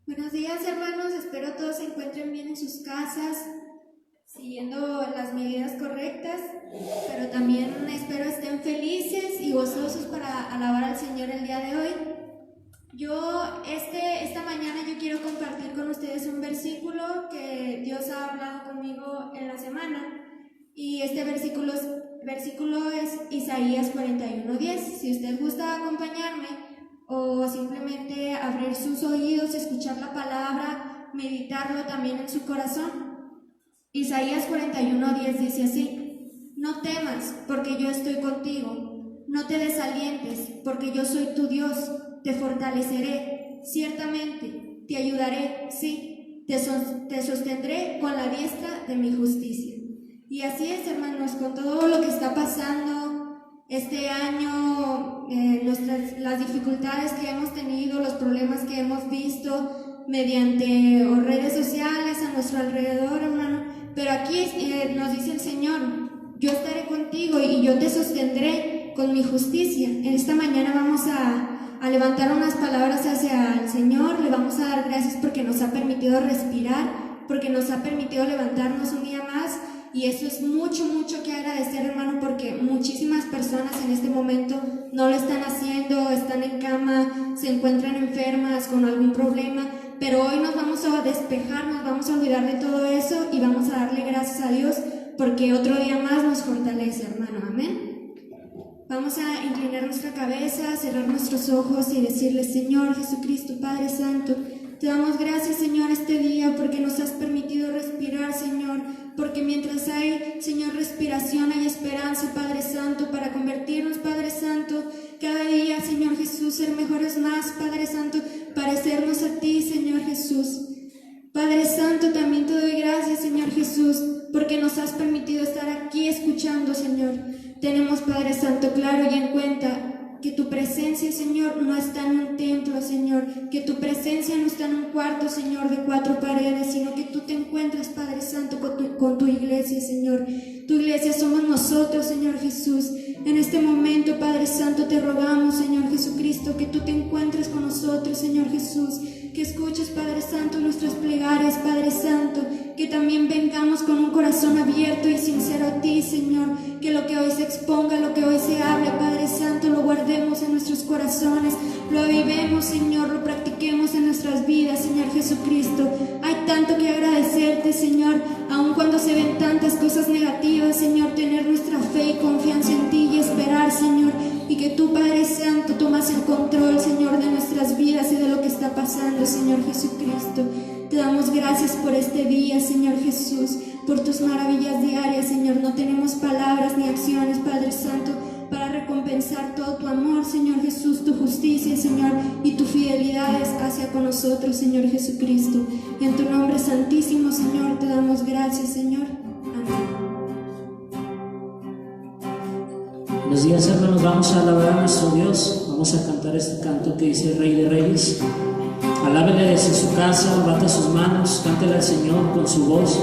Buenos días, hermanos, espero todos se encuentren bien en sus casas, siguiendo las medidas correctas, pero también espero estén felices y gozosos para alabar al Señor el día de hoy. Esta mañana yo quiero compartir con ustedes un versículo que Dios ha hablado conmigo en la semana, y este versículo es Isaías 41:10. Si usted gusta acompañarme, o simplemente abrir sus oídos, escuchar la palabra, meditarlo también en su corazón. Isaías 41:10 dice así: No temas, porque yo estoy contigo, no te desalientes, porque yo soy tu Dios, te fortaleceré, ciertamente, te ayudaré, sí, te sostendré con la diestra de mi justicia. Y así es, hermanos, con todo lo que está pasando este año, las dificultades que hemos tenido, los problemas que hemos visto mediante redes sociales a nuestro alrededor, hermano, pero aquí nos dice el Señor: yo estaré contigo y yo te sostendré con mi justicia. En esta mañana vamos a levantar unas palabras hacia el Señor, le vamos a dar gracias porque nos ha permitido respirar, porque nos ha permitido levantarnos un día más. Y eso es mucho, mucho que agradecer, hermano, porque muchísimas personas en este momento no lo están haciendo, están en cama, se encuentran enfermas con algún problema, pero hoy nos vamos a despejar, nos vamos a olvidar de todo eso y vamos a darle gracias a Dios porque otro día más nos fortalece, hermano, amén. Vamos a inclinar nuestra cabeza, cerrar nuestros ojos y decirle: Señor Jesucristo, Padre Santo, te damos gracias, Señor, este día porque nos has permitido respirar, Señor, porque mientras inspiración hay esperanza, Padre Santo, para convertirnos, Padre Santo, cada día, Señor Jesús, ser mejores más, Padre Santo, parecernos a ti, Señor Jesús. Padre Santo, también te doy gracias, Señor Jesús, porque nos has permitido estar aquí escuchando, Señor. Tenemos, Padre Santo, claro y en cuenta que tu presencia, Señor, no está en un templo, Señor, que tu presencia no está en un cuarto, Señor, de 4 paredes, sino que tú te encuentras, Padre Santo, con tu iglesia, Señor. Tu iglesia somos nosotros, Señor Jesús. En este momento, Padre Santo, te rogamos, Señor Jesucristo, que tú te encuentres con nosotros, Señor Jesús, que escuches, Padre Santo, nuestras plegarias, Padre Santo, que también vengamos con un corazón abierto y sincero a ti, Señor, que lo que hoy se exponga, lo que hoy se hable, Padre Santo, lo guardemos en nuestros corazones, lo avivemos, Señor, lo practiquemos en nuestras vidas, Señor Jesucristo. Hay tanto que agradecerte, Señor, aun cuando se ven tantas cosas negativas, Señor, tener nuestra fe y confianza en ti y esperar, Señor, y que tú, Padre Santo, tomas el control, Señor, de nuestras vidas y de lo que está pasando, Señor Jesucristo. Te damos gracias por este día, Señor Jesús, por tus maravillas diarias, Señor. No tenemos palabras ni acciones, Padre Santo, para recompensar todo tu amor, Señor Jesús, tu justicia, Señor, y tu fidelidad hacia con nosotros, Señor Jesucristo. Y en tu nombre santísimo, Señor, te damos gracias, Señor. Amén. Buenos días, hermanos. Vamos a alabar a nuestro Dios. Vamos a cantar este canto que dice Rey de Reyes. Alábele desde su casa, bata sus manos, cántele al Señor con su voz.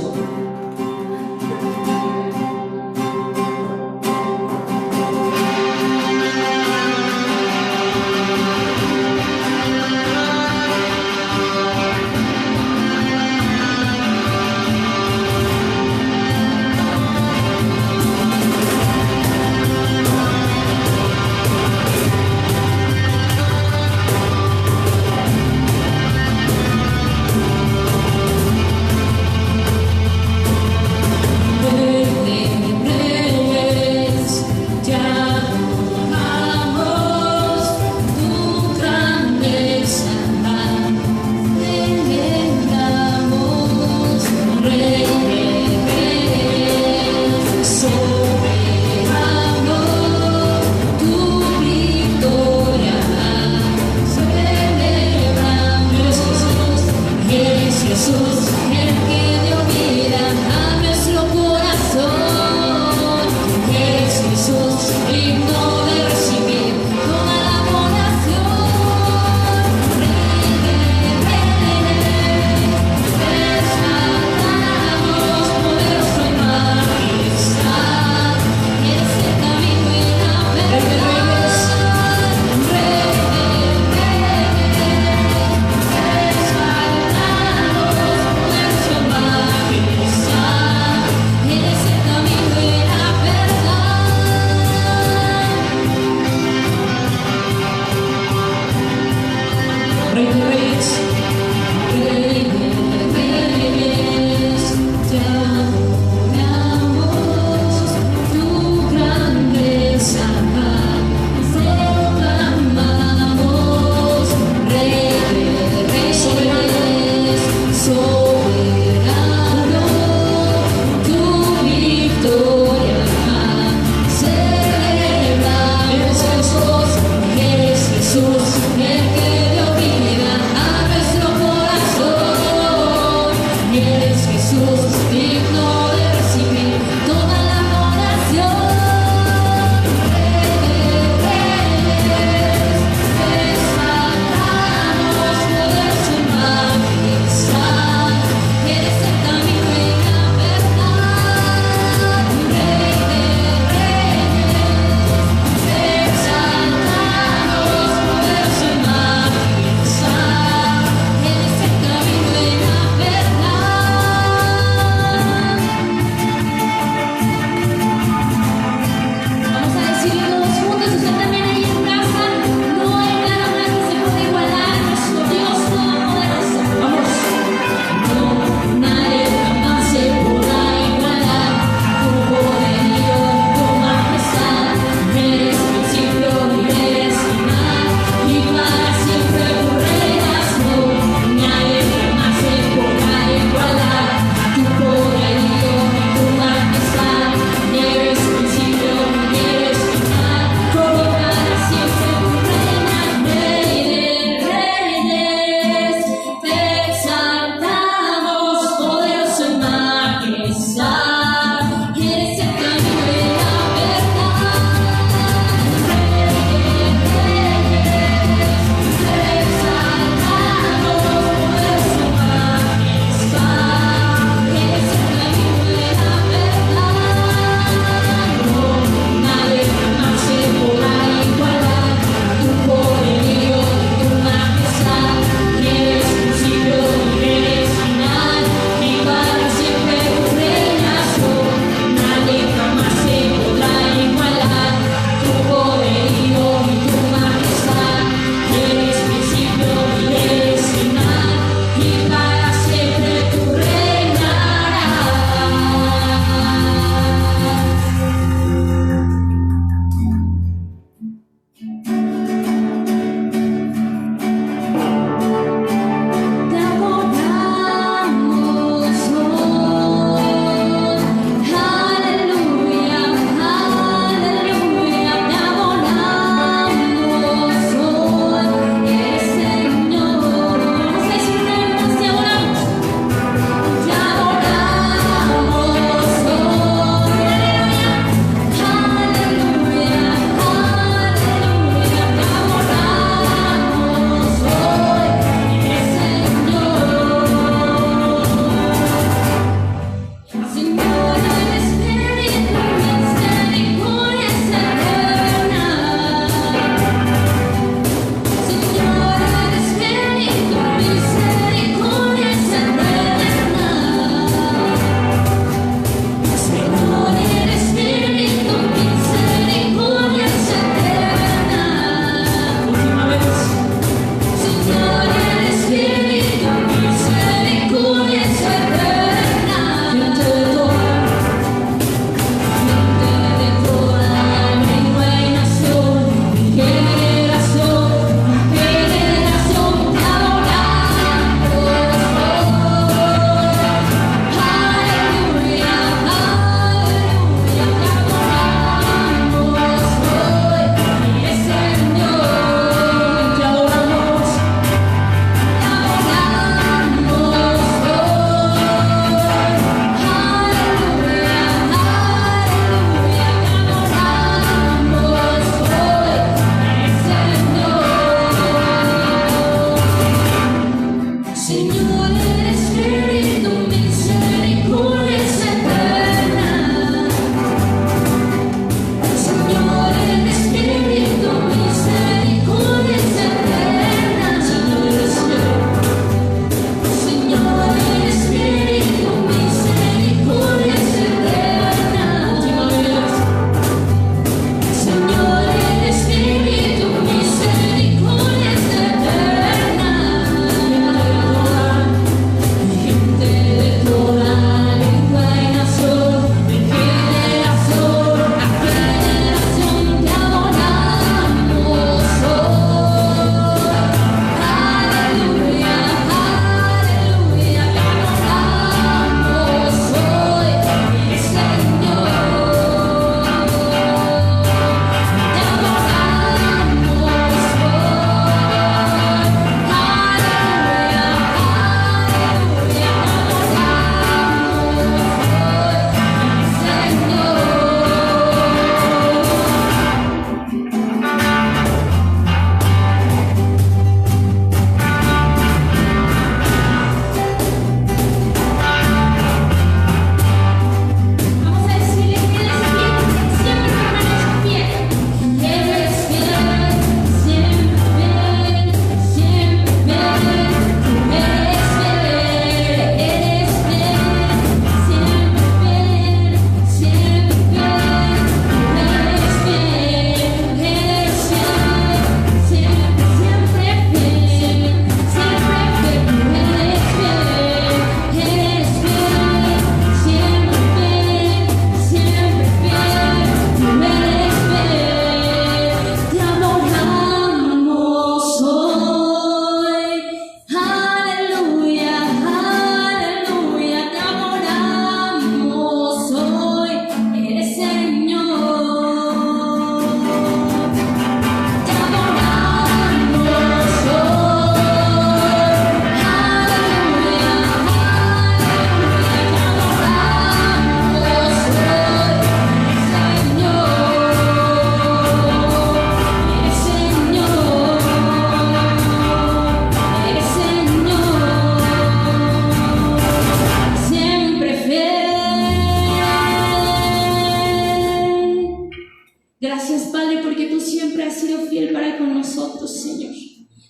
has sido fiel para con nosotros, Señor.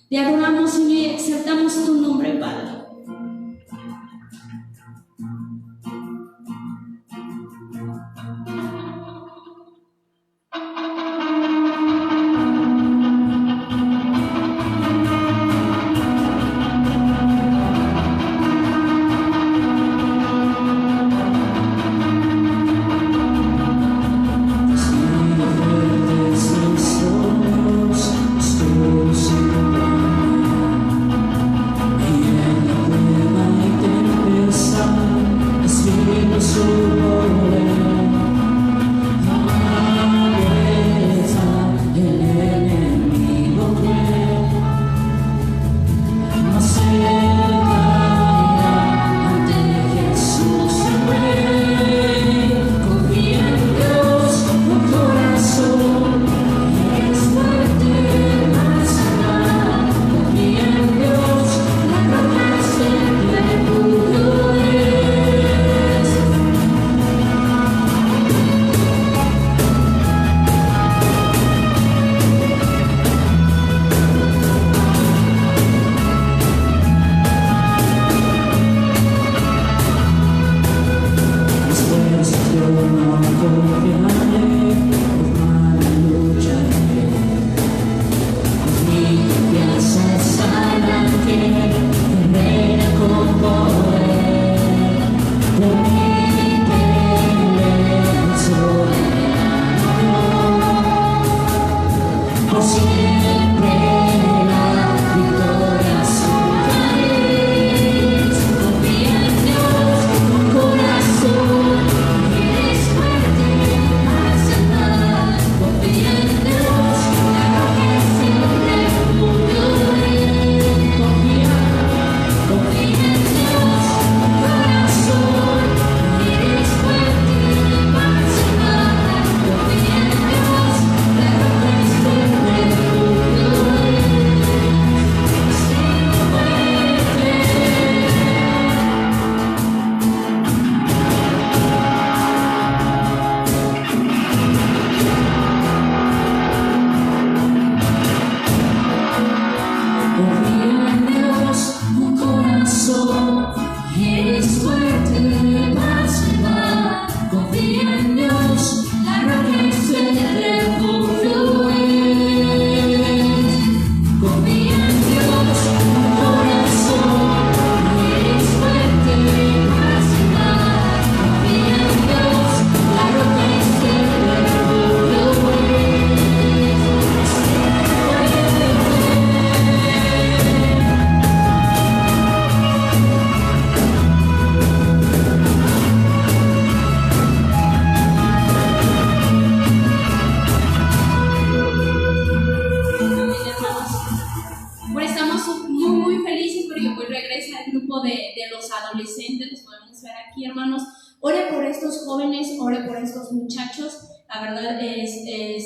Te adoramos, Señor, y exaltamos tu nombre, Padre.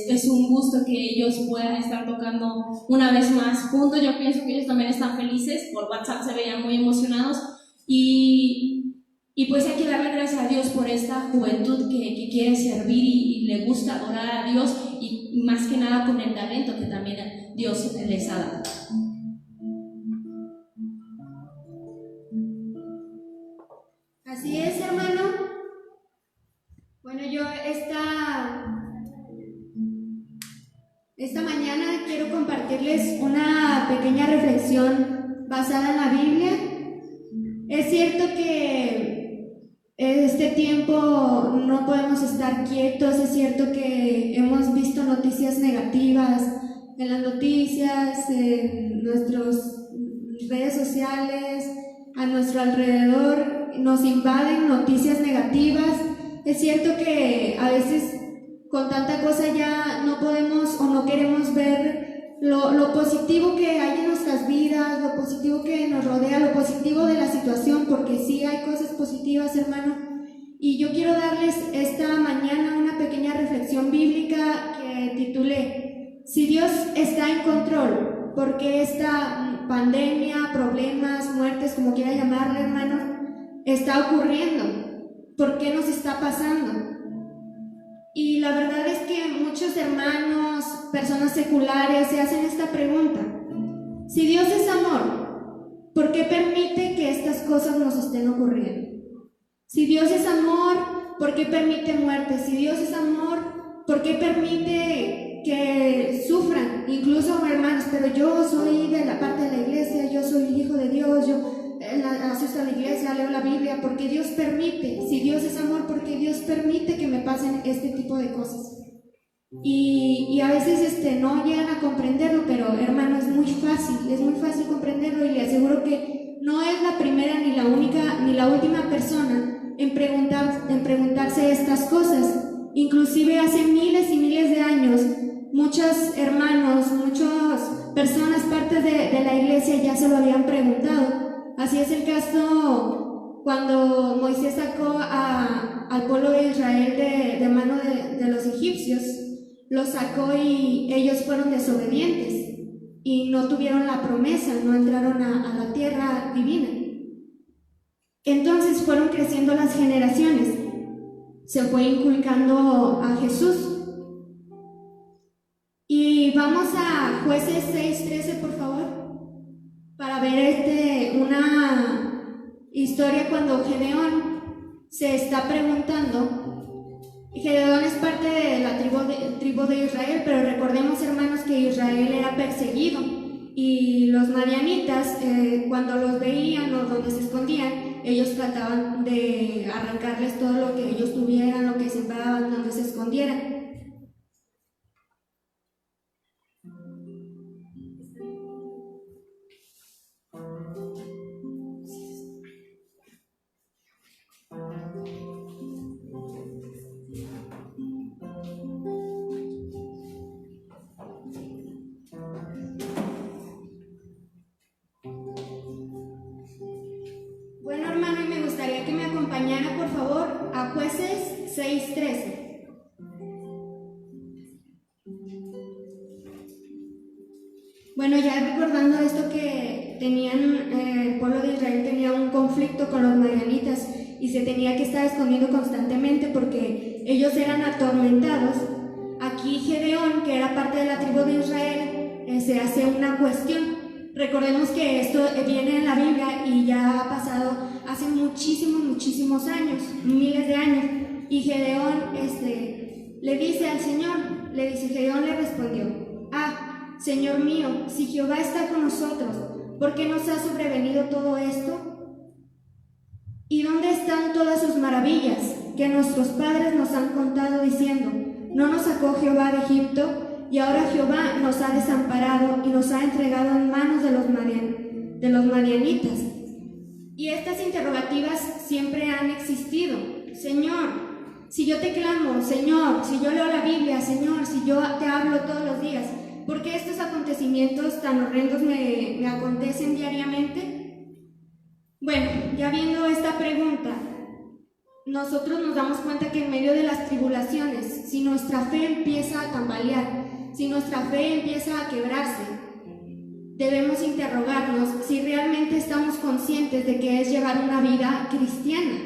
Es un gusto que ellos puedan estar tocando una vez más juntos. Yo pienso que ellos también están felices. Por WhatsApp se veían muy emocionados y pues hay que darle gracias a Dios por esta juventud que quiere servir y le gusta adorar a Dios, y más que nada con el talento que también Dios les ha dado. Así es, hermano. Bueno, yo esta mañana quiero compartirles una pequeña reflexión basada en la Biblia. Es cierto que este tiempo no podemos estar quietos, es cierto que hemos visto noticias negativas en las noticias, en nuestras redes sociales, a nuestro alrededor nos invaden noticias negativas. Es cierto que a veces con tanta cosa ya no podemos o no queremos ver lo positivo que hay en nuestras vidas, lo positivo que nos rodea, lo positivo de la situación, porque sí hay cosas positivas, hermano. Y yo quiero darles esta mañana una pequeña reflexión bíblica que titulé: si Dios está en control, ¿por qué esta pandemia, problemas, muertes, como quiera llamarle, hermano, está ocurriendo? ¿Por qué nos está pasando? Y la verdad es que que muchos hermanos, personas seculares, se hacen esta pregunta. Si Dios es amor, ¿por qué permite que estas cosas nos estén ocurriendo? Si Dios es amor, ¿por qué permite muerte? Si Dios es amor, ¿por qué permite que sufran? Incluso hermanos, pero yo soy de la parte de la iglesia, yo soy el hijo de Dios, yo asisto a la iglesia, leo la Biblia, porque Dios permite. Si Dios es amor, porque Dios permite que me pasen este tipo de cosas. Y a veces no llegan a comprenderlo, pero hermano, es muy fácil comprenderlo, y le aseguro que no es la primera ni la única ni la última persona en preguntarse estas cosas. Inclusive hace miles y miles de años, muchos hermanos, muchas personas, partes de la iglesia ya se lo habían preguntado. Así es el caso cuando Moisés sacó al pueblo de Israel de mano de los egipcios. Los sacó y ellos fueron desobedientes y no tuvieron la promesa, no entraron a la tierra divina. Entonces fueron creciendo las generaciones, se fue inculcando a Jesús. Y vamos a Jueces 6:13, por favor, para ver una historia cuando Gedeón se está preguntando. Gedeón es parte de la tribu de Israel, pero recordemos, hermanos, que Israel era perseguido y los madianitas, cuando los veían o donde se escondían, ellos trataban de arrancarles todo lo que ellos tuvieran, lo que sembraban, donde se escondieran. Bueno, hermano, y me gustaría que me acompañara, por favor, a Jueces 6:13. Bueno, ya recordando esto que el pueblo de Israel tenía un conflicto con los madianitas y se tenía que estar escondiendo constantemente porque ellos eran atormentados. Aquí Gedeón, que era parte de la tribu de Israel, se hace una cuestión. Recordemos que esto viene en la Biblia y ya ha pasado hace muchísimos años, miles de años. Y Gedeón le dice al Señor, Gedeón le respondió: Señor mío, si Jehová está con nosotros, ¿por qué nos ha sobrevenido todo esto? ¿Y dónde están todas sus maravillas que nuestros padres nos han contado diciendo: ¿no nos sacó Jehová de Egipto? Y ahora Jehová nos ha desamparado y nos ha entregado en manos de los madianitas. Y estas interrogativas siempre han existido. Señor, si yo te clamo, Señor, si yo leo la Biblia, Señor, si yo te hablo todos los días, ¿por qué estos acontecimientos tan horrendos me acontecen diariamente? Bueno, ya viendo esta pregunta, nosotros nos damos cuenta que en medio de las tribulaciones, si nuestra fe empieza a tambalear, si nuestra fe empieza a quebrarse, debemos interrogarnos si realmente estamos conscientes de que es llevar una vida cristiana,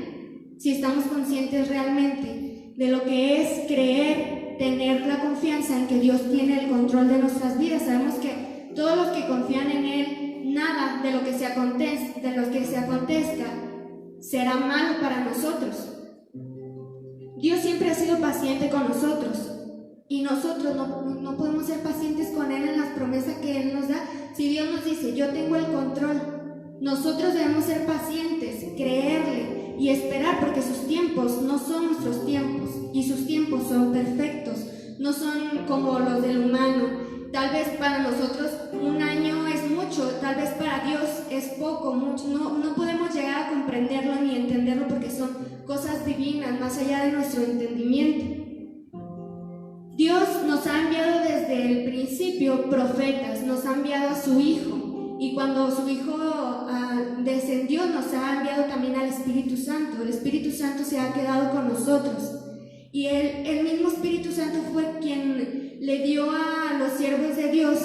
si estamos conscientes realmente de lo que es creer, tener la confianza en que Dios tiene el control de nuestras vidas. Sabemos que todos los que confían en Él, nada de lo que se acontezca será malo para nosotros. Dios siempre ha sido paciente con nosotros. Y nosotros no podemos ser pacientes con Él en las promesas que Él nos da. Si Dios nos dice: yo tengo el control, nosotros debemos ser pacientes, creerle y esperar, porque sus tiempos no son nuestros tiempos y sus tiempos son perfectos, no son como los del humano. Tal vez para nosotros un año es mucho, tal vez para Dios es poco, mucho. No podemos llegar a comprenderlo ni entenderlo porque son cosas divinas, más allá de nuestro entendimiento. Dios nos ha enviado desde el principio profetas, nos ha enviado a su Hijo, y cuando su Hijo descendió, nos ha enviado también al Espíritu Santo. El Espíritu Santo se ha quedado con nosotros, y el mismo Espíritu Santo fue quien le dio a los siervos de Dios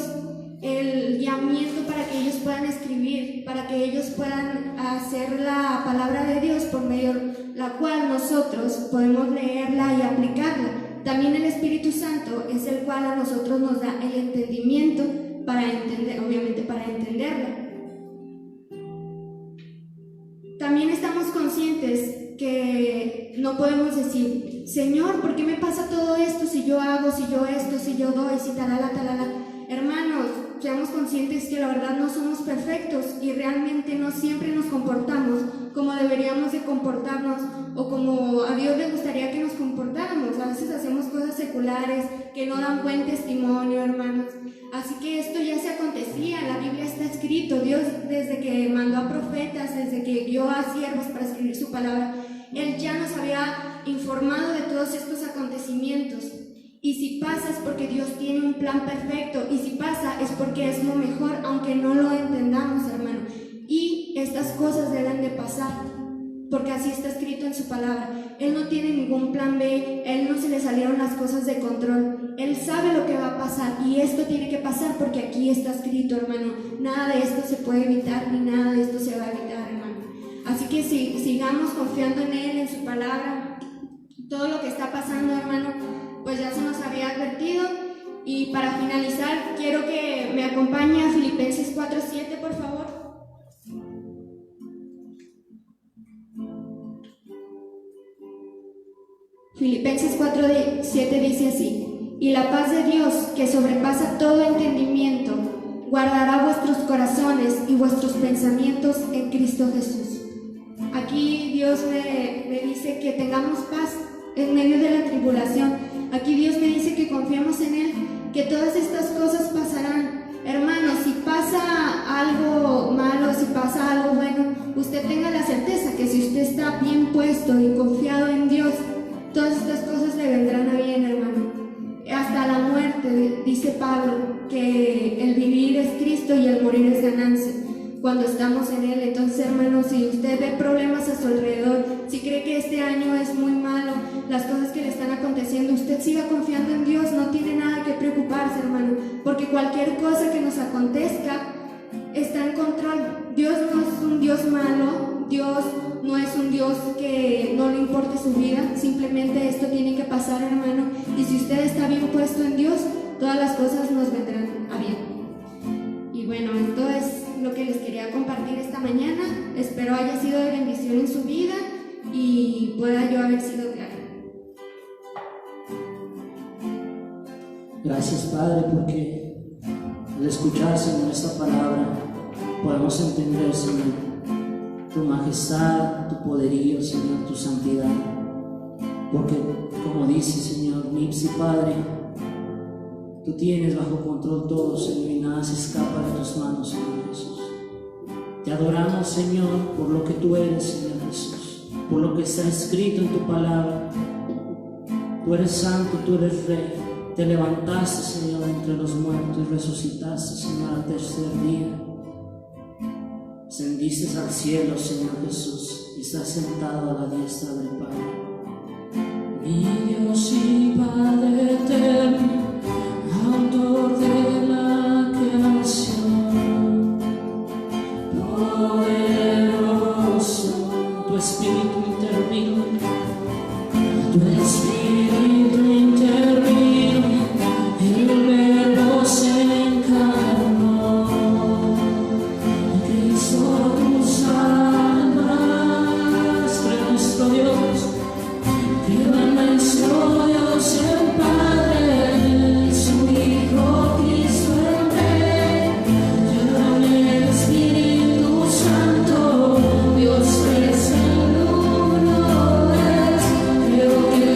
el guiamiento para que ellos puedan escribir, para que ellos puedan hacer la palabra de Dios, por medio de la cual nosotros podemos leerla y aplicarla. también el Espíritu Santo es el cual a nosotros nos da el entendimiento para entender, obviamente para entenderla. También estamos conscientes que no podemos decir, Señor, ¿por qué me pasa todo esto si yo hago, si yo esto, si yo doy, si talala, talala? Hermanos, seamos conscientes que la verdad no somos perfectos y realmente no siempre nos comportamos como deberíamos de comportarnos o como a Dios le gustaría que nos comportáramos. A veces hacemos cosas seculares que no dan buen testimonio, hermanos. Así que esto ya se acontecía, en la Biblia está escrito. Dios, desde que mandó a profetas, desde que guió a siervos para escribir su palabra, Él ya nos había informado de todos estos acontecimientos. Y si pasa es porque Dios tiene un plan perfecto, y si pasa es porque es lo mejor, aunque no lo entendamos, hermano. Y estas cosas deben de pasar, porque así está escrito en su palabra. Él no tiene ningún plan B, Él no se le salieron las cosas de control. Él sabe lo que va a pasar, y esto tiene que pasar porque aquí está escrito, hermano. Nada de esto se puede evitar, ni nada de esto se va a evitar, hermano. Así que sigamos confiando en Él, en su palabra. Todo lo que está pasando, hermano, pues ya se nos había advertido. Y para finalizar, quiero que me acompañe a Filipenses 4:7, por favor. Filipenses 4:7 dice así: y la paz de Dios, que sobrepasa todo entendimiento, guardará vuestros corazones y vuestros pensamientos en Cristo Jesús. Aquí Dios me dice que tengamos paz en medio de la tribulación. Aquí Dios me dice que confiemos en Él, que todas estas cosas pasarán. Hermanos, si pasa algo malo, si pasa algo bueno, usted tenga la certeza que si usted está bien puesto y confiado en Dios, todas estas cosas le vendrán a bien, hermano. Hasta la muerte, dice Pablo, que el vivir es Cristo y el morir es ganancia cuando estamos en Él. Entonces, hermanos, si usted ve problemas a su alrededor, si cree que este año es muy malo, las cosas que le están aconteciendo, usted siga confiando en Dios, no tiene nada que preocuparse, hermano, porque cualquier cosa que nos acontezca está en control. Dios no es un Dios malo, Dios no es un Dios que no le importe su vida, simplemente esto tiene que pasar, hermano, y si usted está bien puesto en Dios, todas las cosas nos vendrán a bien. Y bueno, esto es lo que les quería compartir esta mañana. Espero haya sido de bendición en su vida y pueda yo haber sido clara. Gracias, Padre, porque al escuchar, Señor, esta palabra podemos entender, Señor, tu majestad, tu poderío, Señor, tu santidad. Porque, como dice, Señor, Nipsi, Padre, tú tienes bajo control todo, Señor, y nada se escapa de tus manos, Señor Jesús. Te adoramos, Señor, por lo que tú eres, Señor Jesús, por lo que está escrito en tu palabra. Tú eres santo, tú eres rey. Te levantaste, Señor, entre los muertos y resucitaste, Señor, al tercer día. Ascendiste al cielo, Señor Jesús, y estás sentado a la diestra del Padre. Mi Dios y Padre eterno, autor de la creación, poderoso, tu Espíritu intervino, tu Espíritu intervino, el Verbo se encarnó, Cristo tú salvas, cree nuestro Dios, cree nuestro Dios el Padre, su Hijo Cristo el Rey, llame el Espíritu Santo, Dios tres en uno es, creo que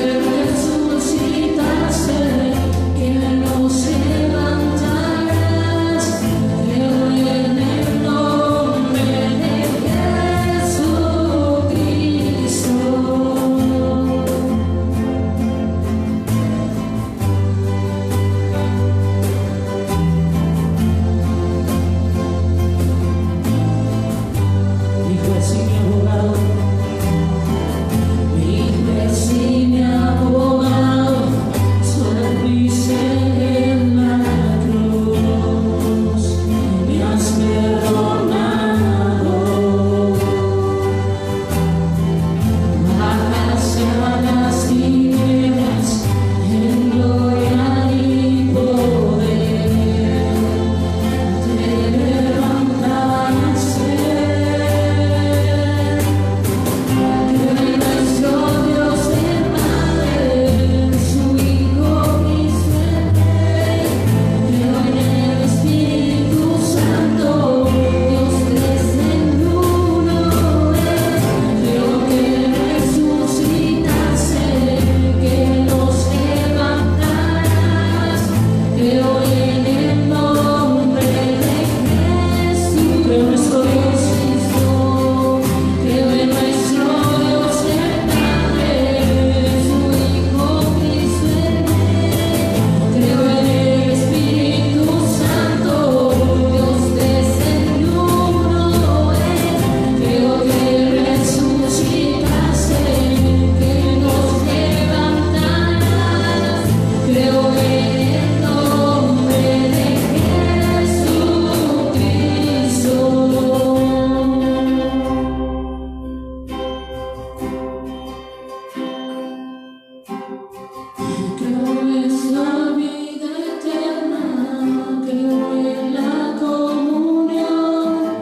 Creo en la vida eterna, creo en la comunión,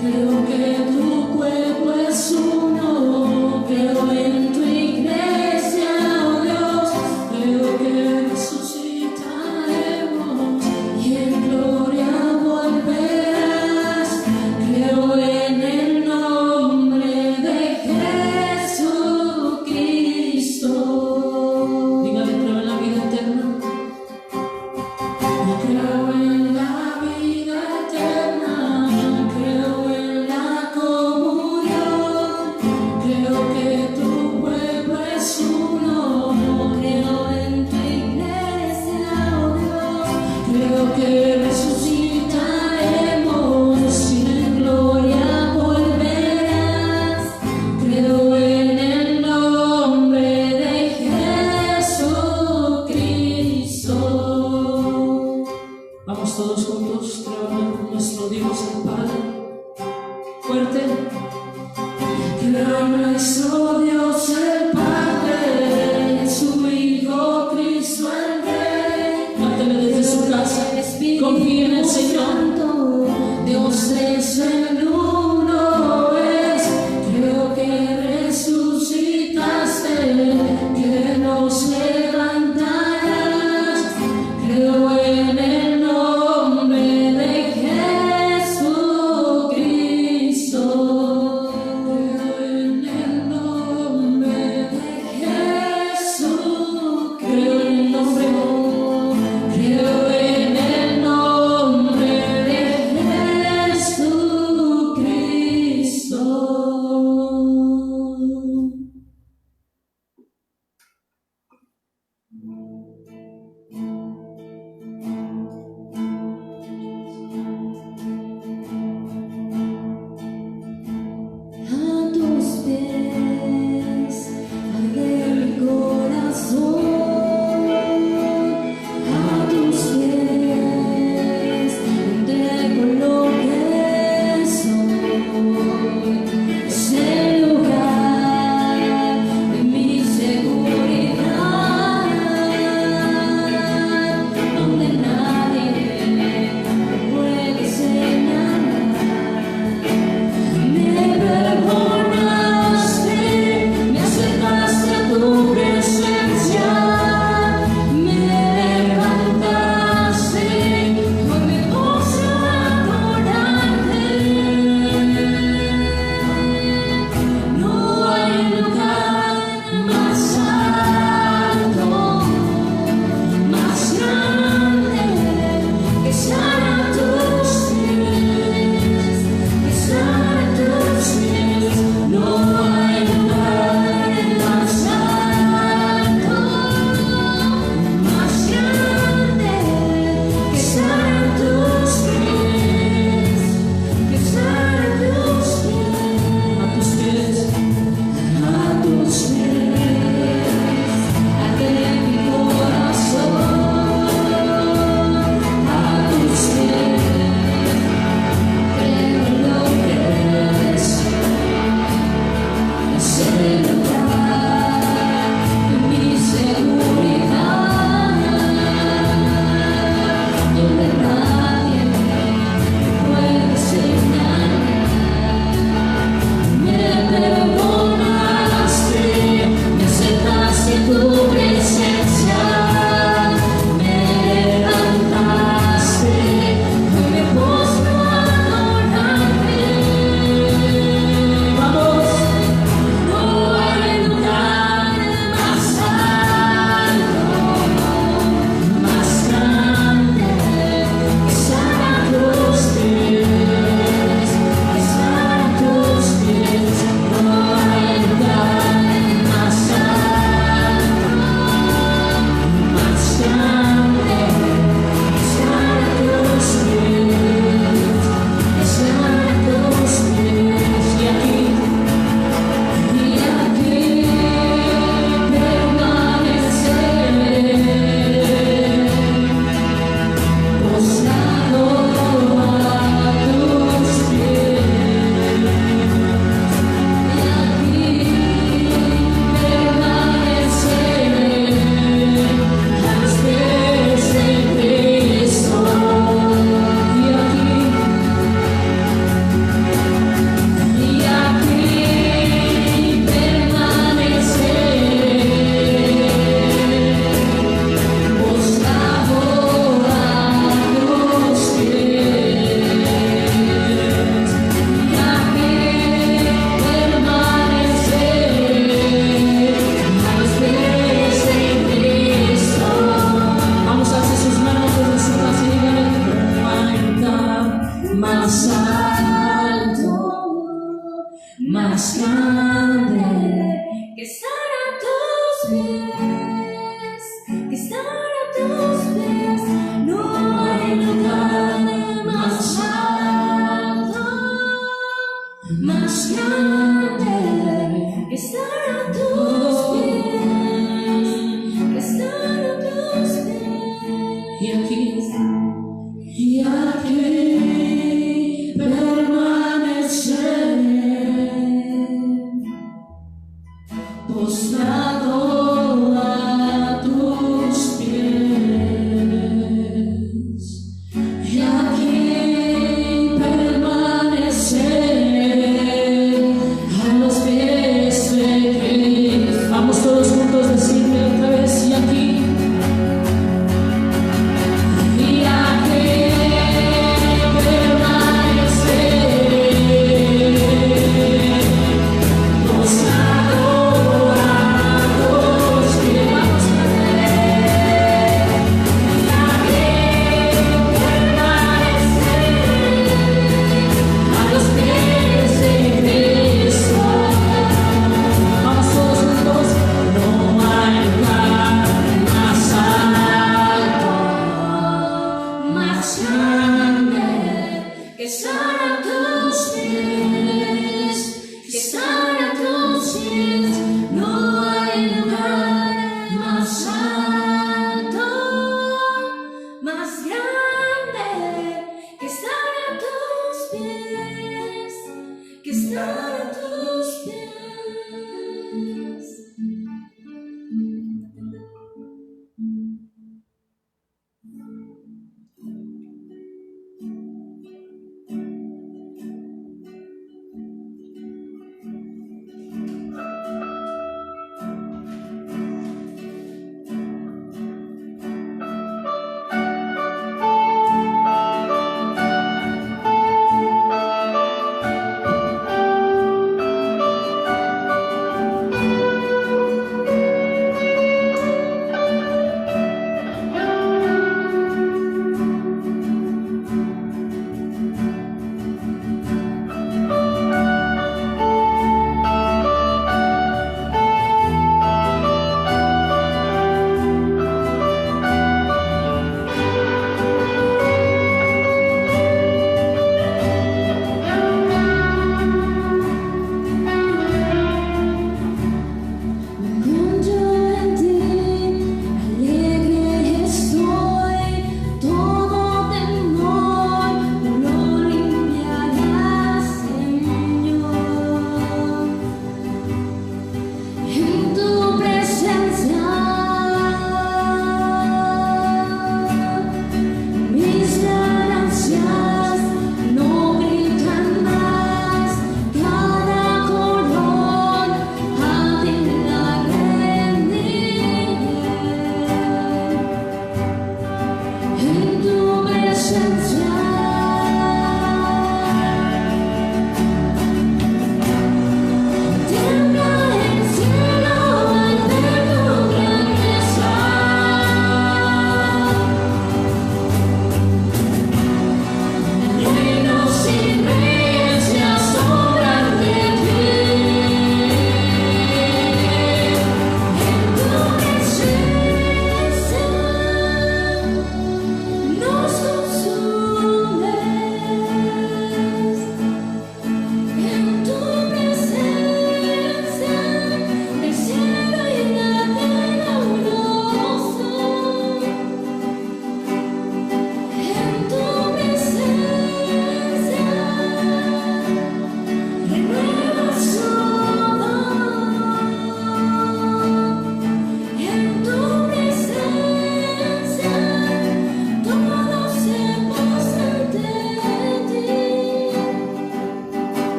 creo que tu cuerpo es uno, creo en tu iglesia, oh Dios, creo que resucitaremos y en gloria volverás, creo en el nombre de Jesucristo. Dígale, creo en la vida eterna. Creo en la vida eterna, creo en la comunión, creo que tu pueblo es uno, creo en tu iglesia, oh Dios, creo que resucitaremos y en gloria volverás, creo en el nombre de Jesucristo. Vamos todos juntos, creo en nuestro Dios el Padre, fuerte. Creo en nuestro Dios el Padre, en su Hijo Cristo el Rey. Cántale desde su casa, confía en el Señor. Dios es el uno es. Creo que resucitaste, que nos levantarás. Creo en el nombre de Jesucristo. Creo en el nombre de Jesús. Creo en el nombre. Creo en el nombre de Jesucristo. A tus pies, arde mi corazón. A tus pies, entrego lo que soy. Es el lugar de mi seguridad.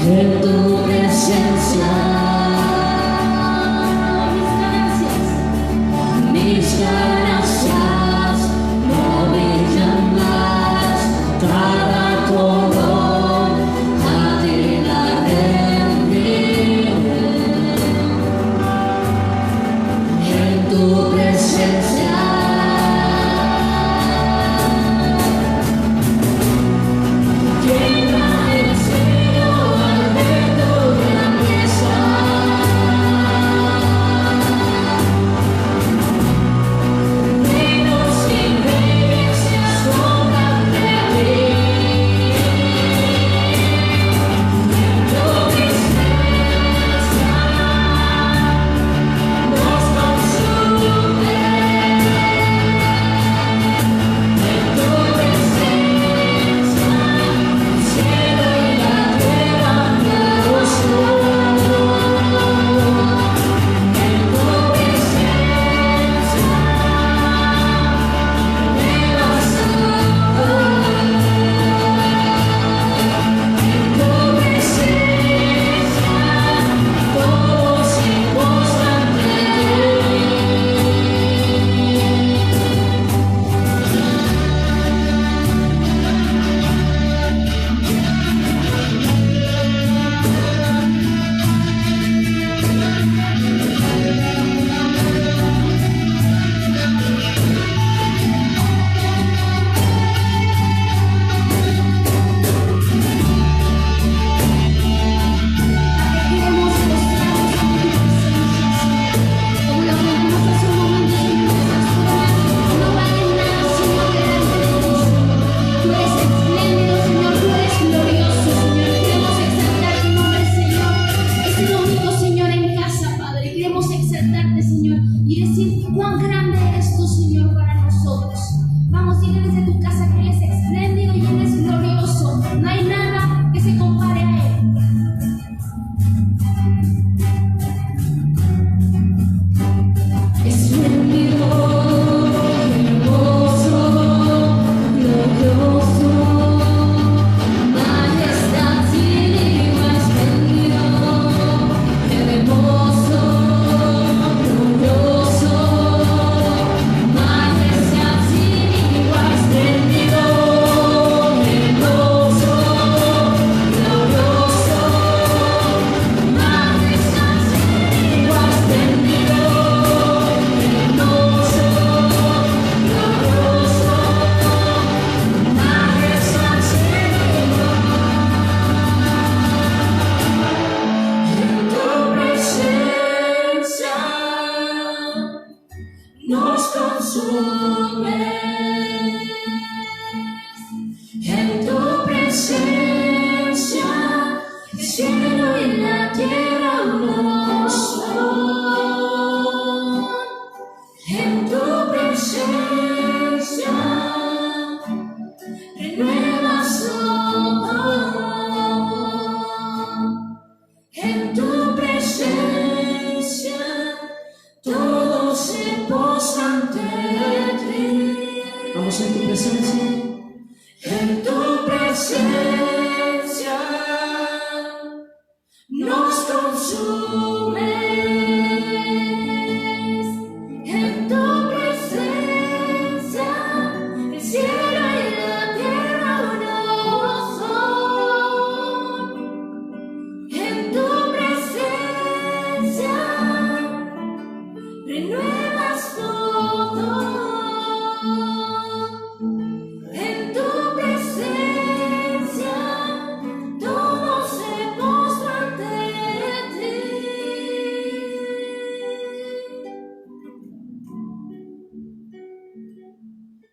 en tu presencia. Mis ganancias no brillan más, cada color a ti la rendiré. En tu presencia. Llena el cielo al ver tu grandeza.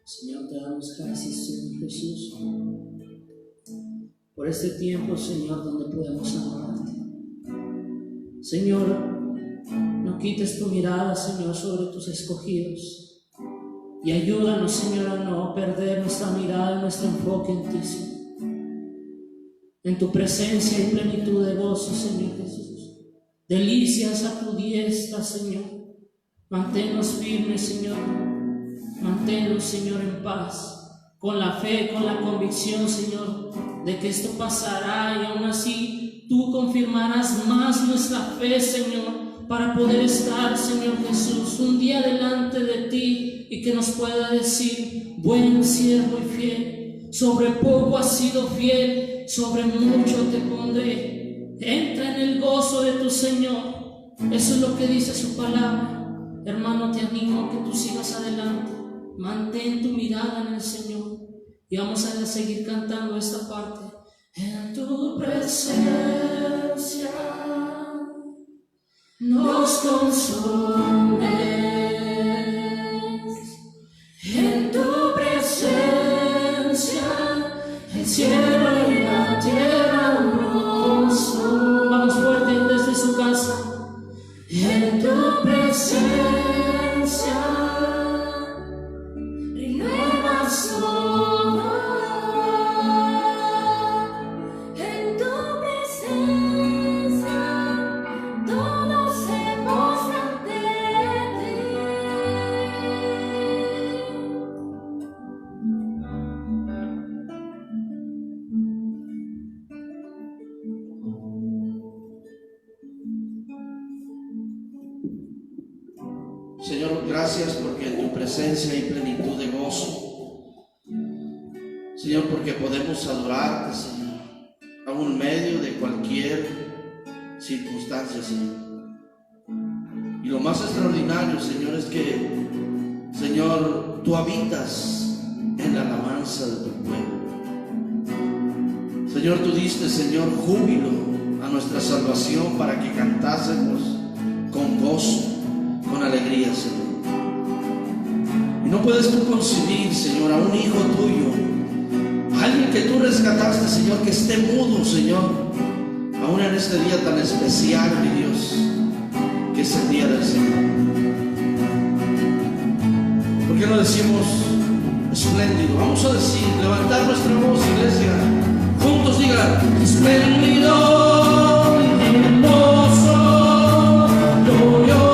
Señor, te damos gracias, Señor Jesús, por este tiempo, Señor, donde podemos adorarte. Señor, no quites tu mirada, Señor, sobre tus escogidos y ayúdanos, Señor, a no perder nuestra mirada, nuestro enfoque en ti, Señor. En tu presencia hay plenitud de gozo, Señor Jesús. Delicias a tu diestra, Señor. Manténnos firmes, Señor. Manténnos, Señor, en paz, con la fe, con la convicción, Señor, de que esto pasará y aún así tú confirmarás más nuestra fe, Señor, para poder estar, Señor Jesús, un día delante de ti y que nos pueda decir: buen siervo y fiel, sobre poco has sido fiel, sobre mucho te pondré. Entra en el gozo de tu Señor. Eso es lo que dice su palabra. Hermano, te animo a que tú sigas adelante. Mantén tu mirada en el Señor. Y vamos a seguir cantando esta parte. En tu presencia nos consumes. En tu presencia el cielo y la tierra hermoso. Vamos fuerte desde su casa. En tu presencia renuevas todo. En tu presencia todo se postra ante ti. Señor, gracias porque en tu presencia hay plenitud de gozo. Señor, porque podemos adorarte, Señor, aún en medio de cualquier circunstancia, Señor. Y lo más extraordinario, Señor, es que, Señor, tú habitas en la alabanza de tu pueblo. Señor, tú diste, Señor, júbilo a nuestra salvación para que cantásemos con gozo, con alegría, Señor. Y no puedes tú concebir, Señor, a un hijo tuyo, a alguien que tú rescataste, Señor, que esté mudo, Señor, aún en este día tan especial, mi Dios, que es el día del Señor. ¿Por qué no decimos espléndido? Vamos a decir, levantar nuestra voz, iglesia, juntos digan: espléndido, hermoso, glorioso.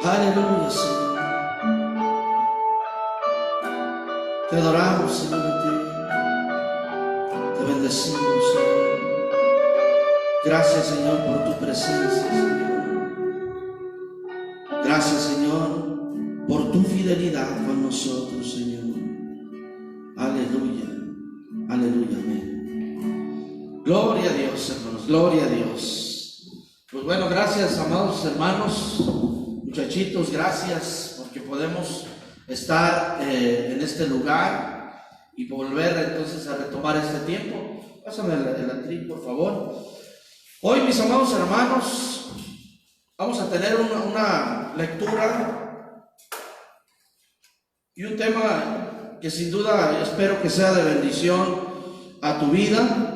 Aleluya, Señor. Te adoramos, Señor, te bendecimos, Señor. Gracias, Señor, por tu presencia, Señor. Gracias, Señor, por tu fidelidad con nosotros, Señor. Aleluya, aleluya, amén. Gloria a Dios, hermanos, gloria a Dios. Pues bueno, gracias, amados hermanos, muchachitos, gracias porque podemos estar en este lugar y volver entonces a retomar este tiempo. Pásame el atril, por favor. Hoy, mis amados hermanos, vamos a tener una lectura y un tema que sin duda espero que sea de bendición a tu vida.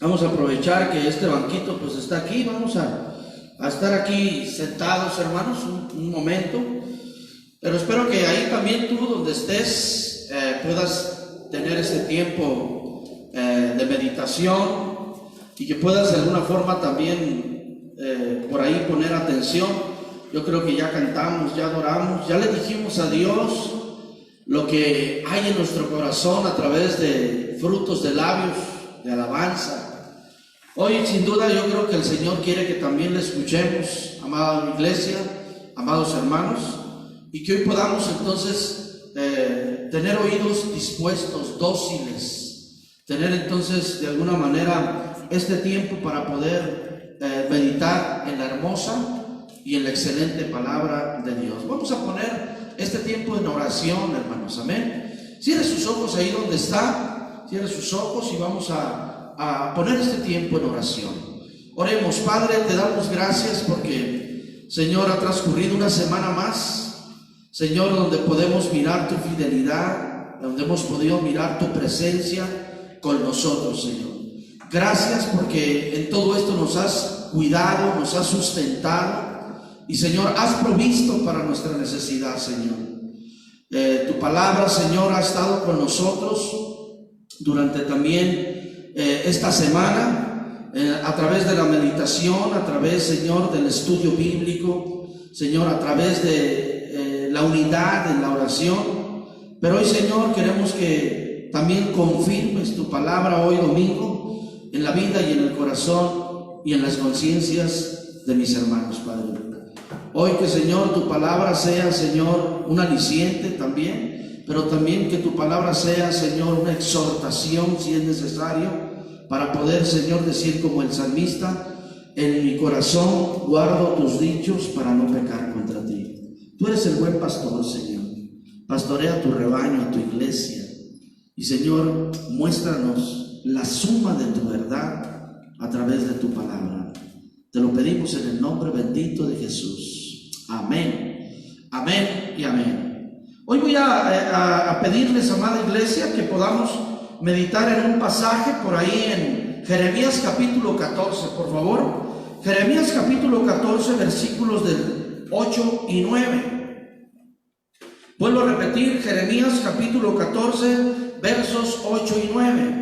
Vamos a aprovechar que este banquito pues está aquí, vamos a estar aquí sentados, hermanos, un momento, pero espero que ahí también tú donde estés puedas tener este tiempo de meditación y que puedas de alguna forma también por ahí poner atención. Yo creo que ya cantamos, ya adoramos, ya le dijimos a Dios lo que hay en nuestro corazón a través de frutos de labios, de alabanza. Hoy sin duda yo creo que el Señor quiere que también le escuchemos, amada iglesia, amados hermanos, y que hoy podamos entonces tener oídos dispuestos, dóciles, tener entonces de alguna manera este tiempo para poder meditar en la hermosa y en la excelente palabra de Dios. Vamos a poner este tiempo en oración, hermanos, amén. Cierre sus ojos ahí donde está, cierre sus ojos y vamos a poner este tiempo en oración. Oremos. Padre, te damos gracias porque, Señor, ha transcurrido una semana más, Señor, donde podemos mirar tu fidelidad, donde hemos podido mirar tu presencia con nosotros, Señor. Gracias porque en todo esto nos has cuidado, nos has sustentado y, Señor, has provisto para nuestra necesidad, Señor. Tu palabra, Señor, ha estado con nosotros durante también esta semana, a través de la meditación, a través, Señor, del estudio bíblico, Señor, a través de la unidad en la oración. Pero hoy, Señor, queremos que también confirmes tu palabra hoy domingo en la vida y en el corazón y en las conciencias de mis hermanos, Padre. Hoy que, Señor, tu palabra sea, Señor, un aliciente también, pero también que tu palabra sea, Señor, una exhortación si es necesario, para poder, Señor, decir como el salmista: en mi corazón guardo tus dichos para no pecar contra ti. Tú eres el buen pastor, Señor. Pastorea tu rebaño, tu iglesia. Y, Señor, muéstranos la suma de tu verdad a través de tu palabra. Te lo pedimos en el nombre bendito de Jesús. Amén. Amén y amén. Hoy voy a pedirles, amada iglesia, que podamos meditar en un pasaje por ahí en Jeremías capítulo 14, por favor. Jeremías capítulo 14, versículos del 8 y 9. Vuelvo a repetir, Jeremías capítulo 14, versos 8 y 9.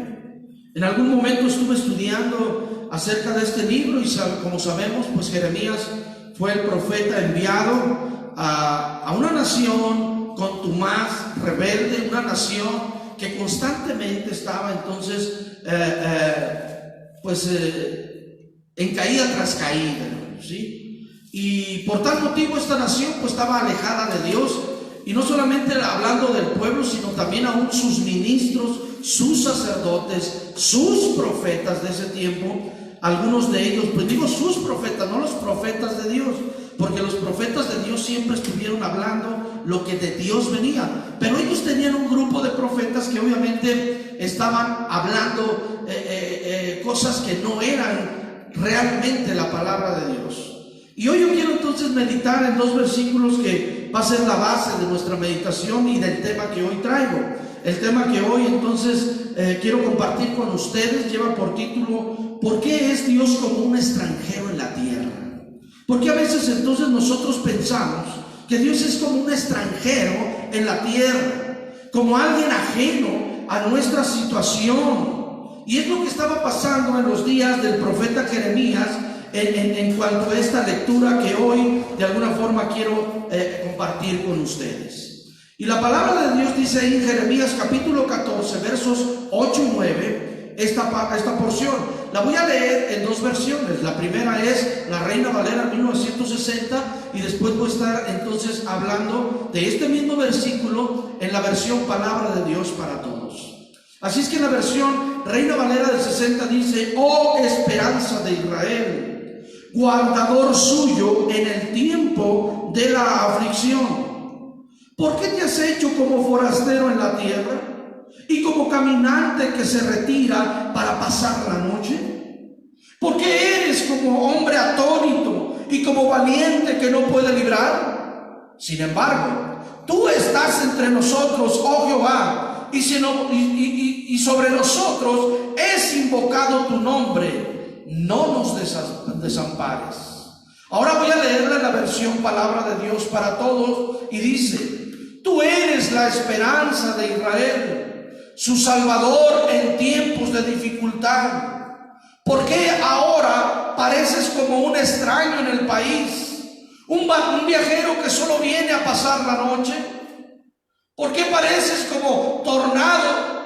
En algún momento estuve estudiando acerca de este libro y como sabemos, pues Jeremías fue el profeta enviado a una nación contumaz, rebelde, una nación que constantemente estaba entonces en caída tras caída, ¿sí? Y por tal motivo esta nación pues estaba alejada de Dios, y no solamente hablando del pueblo, sino también aún sus ministros, sus sacerdotes, sus profetas de ese tiempo. Algunos de ellos, pues digo sus profetas, no los profetas de Dios, porque los profetas de Dios siempre estuvieron hablando lo que de Dios venía, pero ellos tenían un grupo de profetas que obviamente estaban hablando cosas que no eran realmente la palabra de Dios. Y hoy yo quiero entonces meditar en dos versículos que va a ser la base de nuestra meditación y del tema que hoy traigo. El tema que hoy entonces quiero compartir con ustedes lleva por título: ¿por qué es Dios como un extranjero en la tierra? Porque a veces entonces nosotros pensamos que Dios es como un extranjero en la tierra, como alguien ajeno a nuestra situación. Y es lo que estaba pasando en los días del profeta Jeremías en cuanto a esta lectura que hoy de alguna forma quiero compartir con ustedes. Y la palabra de Dios dice ahí en Jeremías capítulo 14, versos 8 y 9, esta porción. La voy a leer en dos versiones. La primera es la Reina Valera 1960 y después voy a estar entonces hablando de este mismo versículo en la versión Palabra de Dios para Todos. Así es que en la versión Reina Valera del 60 dice: oh esperanza de Israel, guardador suyo en el tiempo de la aflicción, ¿por qué te has hecho como forastero en la tierra y como caminante que se retira para pasar la noche? ¿Por qué eres como hombre atónito y como valiente que no puede librar? Sin embargo, tú estás entre nosotros, oh Jehová, y sobre nosotros es invocado tu nombre. No nos desampares. Ahora voy a leerle la versión Palabra de Dios para Todos y dice: tú eres la esperanza de Israel, su Salvador en tiempos de dificultad. ¿Por qué ahora pareces como un extraño en el país, un viajero que solo viene a pasar la noche? ¿Por qué pareces como tomado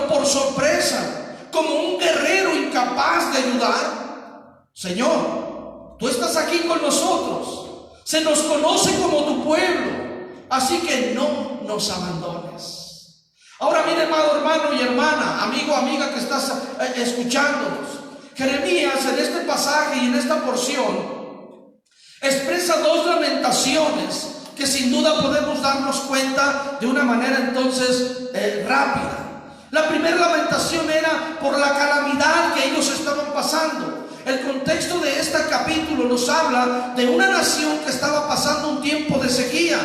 por sorpresa, como un guerrero incapaz de ayudar? Señor, tú estás aquí con nosotros, se nos conoce como tu pueblo, así que no nos abandones. Ahora mire, amado hermano y hermana, amigo, amiga que estás escuchándonos, Jeremías en este pasaje y en esta porción expresa dos lamentaciones que sin duda podemos darnos cuenta de una manera entonces rápida. La primera lamentación era por la calamidad que ellos estaban pasando. El contexto de este capítulo nos habla de una nación que estaba pasando un tiempo de sequía.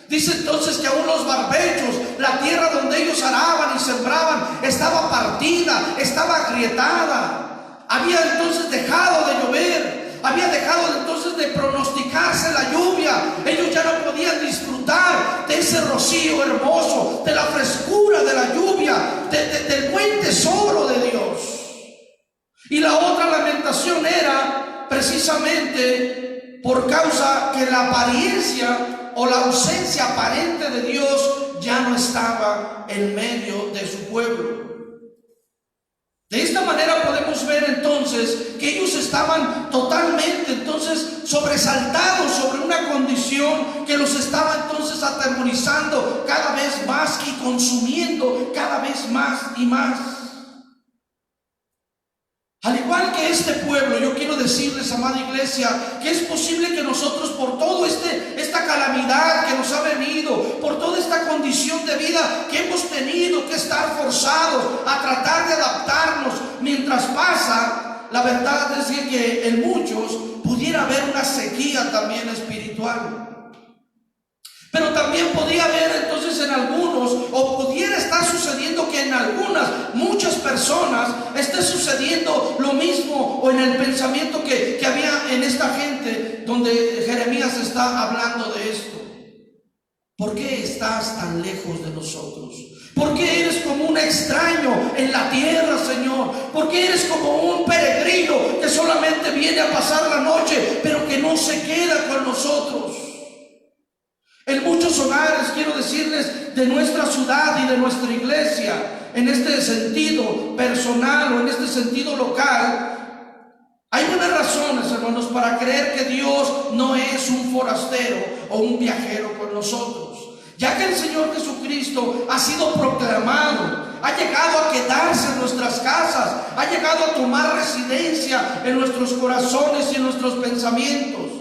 Dice entonces que aún los barbechos, la tierra donde ellos araban y sembraban, estaba partida, estaba agrietada. Había entonces dejado de llover. Había dejado entonces de pronosticarse la lluvia. Ellos ya no podían disfrutar de ese rocío hermoso, de la frescura de la lluvia, del buen tesoro de Dios. Y la otra lamentación era precisamente por causa que la apariencia o la ausencia aparente de Dios ya no estaba en medio de su pueblo. De esta manera podemos ver entonces que ellos estaban totalmente entonces sobresaltados sobre una condición que los estaba entonces atemorizando cada vez más y consumiendo cada vez más y más. Al igual que este pueblo, yo quiero decirles, amada iglesia, que es posible que nosotros por toda esta calamidad que nos ha venido, por toda esta condición de vida que hemos tenido que estar forzados a tratar de adaptarnos mientras pasa, la verdad es que en muchos pudiera haber una sequía también espiritual. Pero también podría haber entonces en algunos, o pudiera estar sucediendo que en muchas personas esté sucediendo lo mismo, o en el pensamiento que había en esta gente, donde Jeremías está hablando de esto. ¿Por qué estás tan lejos de nosotros? ¿Por qué eres como un extraño en la tierra, Señor? ¿Por qué eres como un peregrino que solamente viene a pasar la noche, pero que no se queda con nosotros? En muchos hogares, quiero decirles, de nuestra ciudad y de nuestra iglesia, en este sentido personal o en este sentido local, hay buenas razones, hermanos, para creer que Dios no es un forastero o un viajero con nosotros, ya que el Señor Jesucristo ha sido proclamado, ha llegado a quedarse en nuestras casas, ha llegado a tomar residencia en nuestros corazones y en nuestros pensamientos.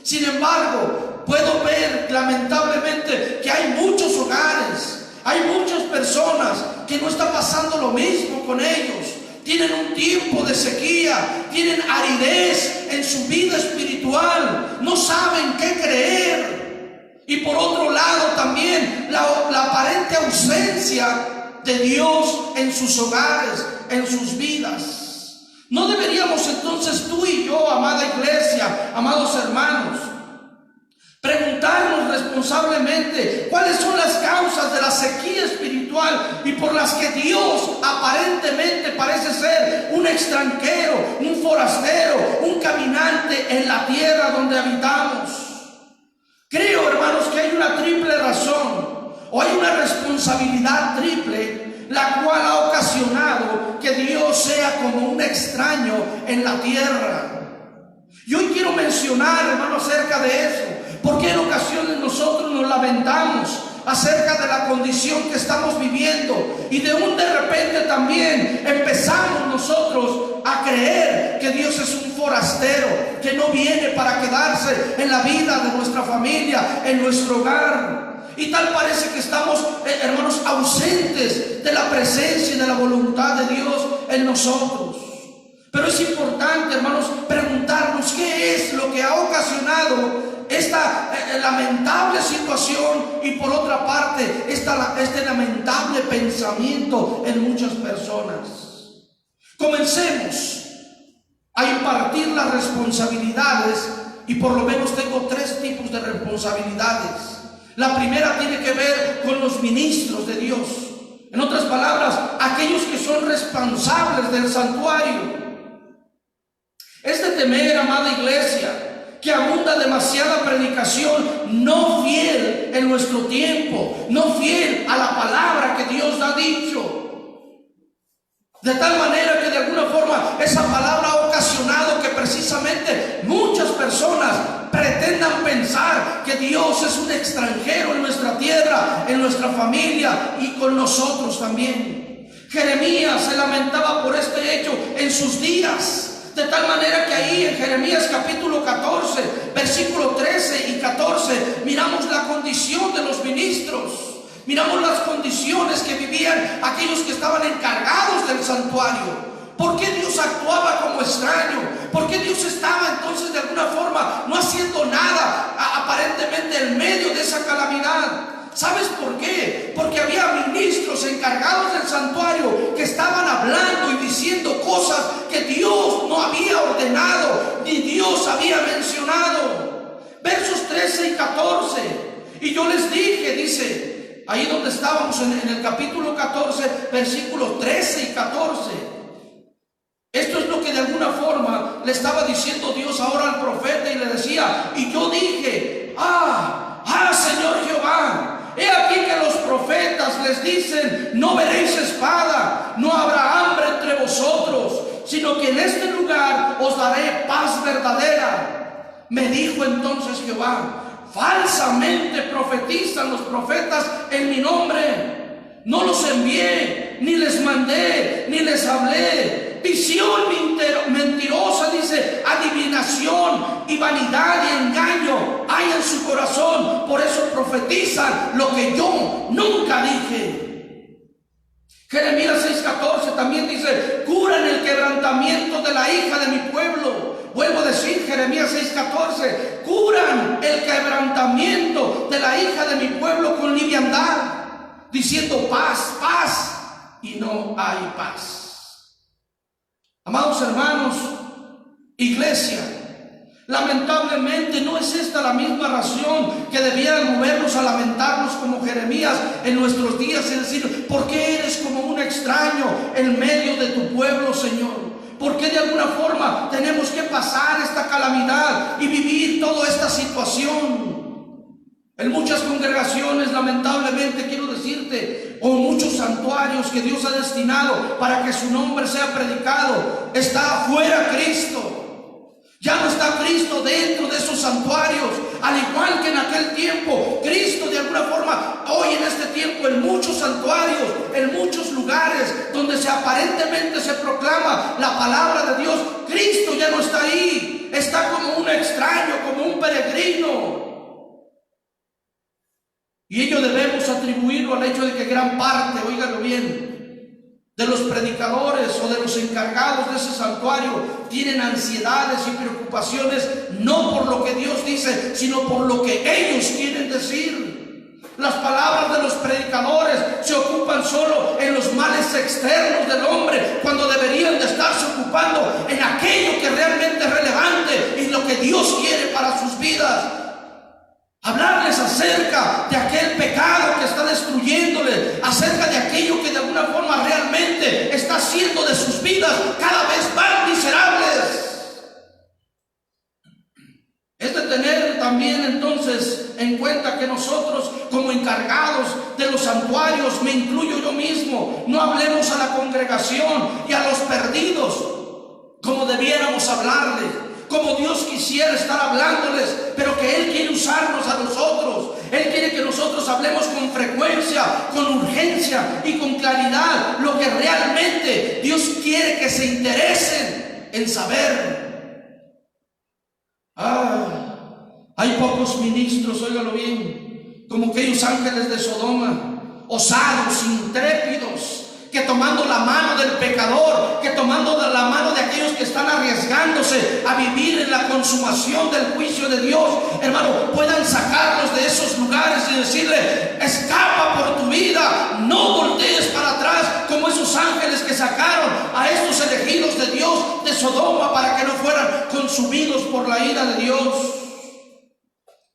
Sin embargo, puedo ver lamentablemente que hay muchos hogares, hay muchas personas que no está pasando lo mismo con ellos. Tienen un tiempo de sequía, tienen aridez en su vida espiritual, no saben qué creer. Y por otro lado también la aparente ausencia de Dios en sus hogares, en sus vidas. No deberíamos entonces tú y yo, amada iglesia, amados hermanos, preguntarnos responsablemente cuáles son las causas de la sequía espiritual y por las que Dios aparentemente parece ser un extranjero, un forastero, un caminante en la tierra donde habitamos. Creo, hermanos, que hay una triple razón o hay una responsabilidad triple, la cual ha ocasionado que Dios sea como un extraño en la tierra. Y hoy quiero mencionar, hermano, acerca de eso, porque en ocasiones nosotros nos lamentamos acerca de la condición que estamos viviendo y de repente también empezamos nosotros a creer que Dios es un forastero, que no viene para quedarse en la vida de nuestra familia, en nuestro hogar. Y tal parece que estamos, hermanos, ausentes de la presencia y de la voluntad de Dios en nosotros. Pero es importante, hermanos, preguntarnos qué es lo que ha ocasionado esta lamentable situación y por otra parte este lamentable pensamiento en muchas personas. Comencemos a impartir las responsabilidades, y por lo menos tengo 3 tipos de responsabilidades. La primera tiene que ver con los ministros de Dios, en otras palabras, aquellos que son responsables del santuario. Es de temer, amada iglesia, que abunda demasiada predicación no fiel en nuestro tiempo, no fiel a la palabra que Dios ha dicho. De tal manera que de alguna forma esa palabra ha ocasionado que precisamente muchas personas pretendan pensar que Dios es un extranjero en nuestra tierra, en nuestra familia y con nosotros también. Jeremías se lamentaba por este hecho en sus días. De tal manera que ahí en Jeremías capítulo 14, versículo 13 y 14, miramos la condición de los ministros. Miramos las condiciones que vivían aquellos que estaban encargados del santuario. ¿Por qué Dios actuaba como extraño? ¿Por qué Dios estaba entonces de alguna forma no haciendo nada aparentemente en medio de esa calamidad? ¿Sabes por qué? Porque había ministros encargados del santuario que estaban hablando y diciendo cosas que Dios no había ordenado ni Dios había mencionado. Versos 13 y 14. Y yo les dije, dice, ahí donde estábamos en el capítulo 14, versículos 13 y 14. Esto es lo que de alguna forma le estaba diciendo Dios ahora al profeta y le decía, y yo dije, Señor Jehová, he aquí que los profetas les dicen, no veréis espada, no habrá hambre entre vosotros, sino que en este lugar os daré paz verdadera. Me dijo entonces Jehová, falsamente profetizan los profetas en mi nombre. No los envié, ni les mandé, ni les hablé. Visión mentirosa, dice, adivinación y vanidad y engaño hay en su corazón. Por eso profetizan lo que yo nunca dije. Jeremías 6:14 también dice, curan el quebrantamiento de la hija de mi pueblo. Vuelvo a decir, Jeremías 6:14, curan el quebrantamiento de la hija de mi pueblo con liviandad, diciendo paz, paz, y no hay paz. Amados hermanos, iglesia, lamentablemente no es esta la misma razón que debiera movernos a lamentarnos como Jeremías en nuestros días, es decir, ¿por qué eres como un extraño en medio de tu pueblo, Señor? ¿Por qué de alguna forma tenemos que pasar esta calamidad y vivir toda esta situación? En muchas congregaciones, lamentablemente, quiero decirte, o muchos santuarios que Dios ha destinado para que su nombre sea predicado, está afuera Cristo. Ya no está Cristo dentro de esos santuarios, al igual que en aquel tiempo. Cristo de alguna forma, hoy en este tiempo, en muchos santuarios, en muchos lugares donde aparentemente se proclama la palabra de Dios, Cristo ya no está ahí. Está como un extraño, como un peregrino. Y ello debemos atribuirlo al hecho de que gran parte, óigalo bien, de los predicadores o de los encargados de ese santuario tienen ansiedades y preocupaciones no por lo que Dios dice, sino por lo que ellos quieren decir. Las palabras de los predicadores se ocupan solo en los males externos del hombre, cuando deberían de estarse ocupando en aquello que realmente es relevante y lo que Dios quiere para sus vidas. Hablarles acerca de aquel pecado que está destruyéndoles, acerca de aquello que de alguna forma realmente está haciendo de sus vidas cada vez más miserables. Es de tener también entonces en cuenta que nosotros, como encargados de los santuarios, me incluyo yo mismo, no hablemos a la congregación y a los perdidos como debiéramos hablarles, como Dios quisiera estar hablándoles, pero que Él quiere usarnos a nosotros. Él quiere que nosotros hablemos con frecuencia, con urgencia y con claridad lo que realmente Dios quiere que se interesen en saber. Hay pocos ministros, óigalo bien, como aquellos ángeles de Sodoma, osados, intrépidos, que tomando la mano del pecador, que tomando la mano de aquellos que están arriesgándose a vivir en la consumación del juicio de Dios, hermano, puedan sacarlos de esos lugares y decirle, escapa por tu vida, no voltees para atrás, como esos ángeles que sacaron a estos elegidos de Dios de Sodoma para que no fueran consumidos por la ira de Dios.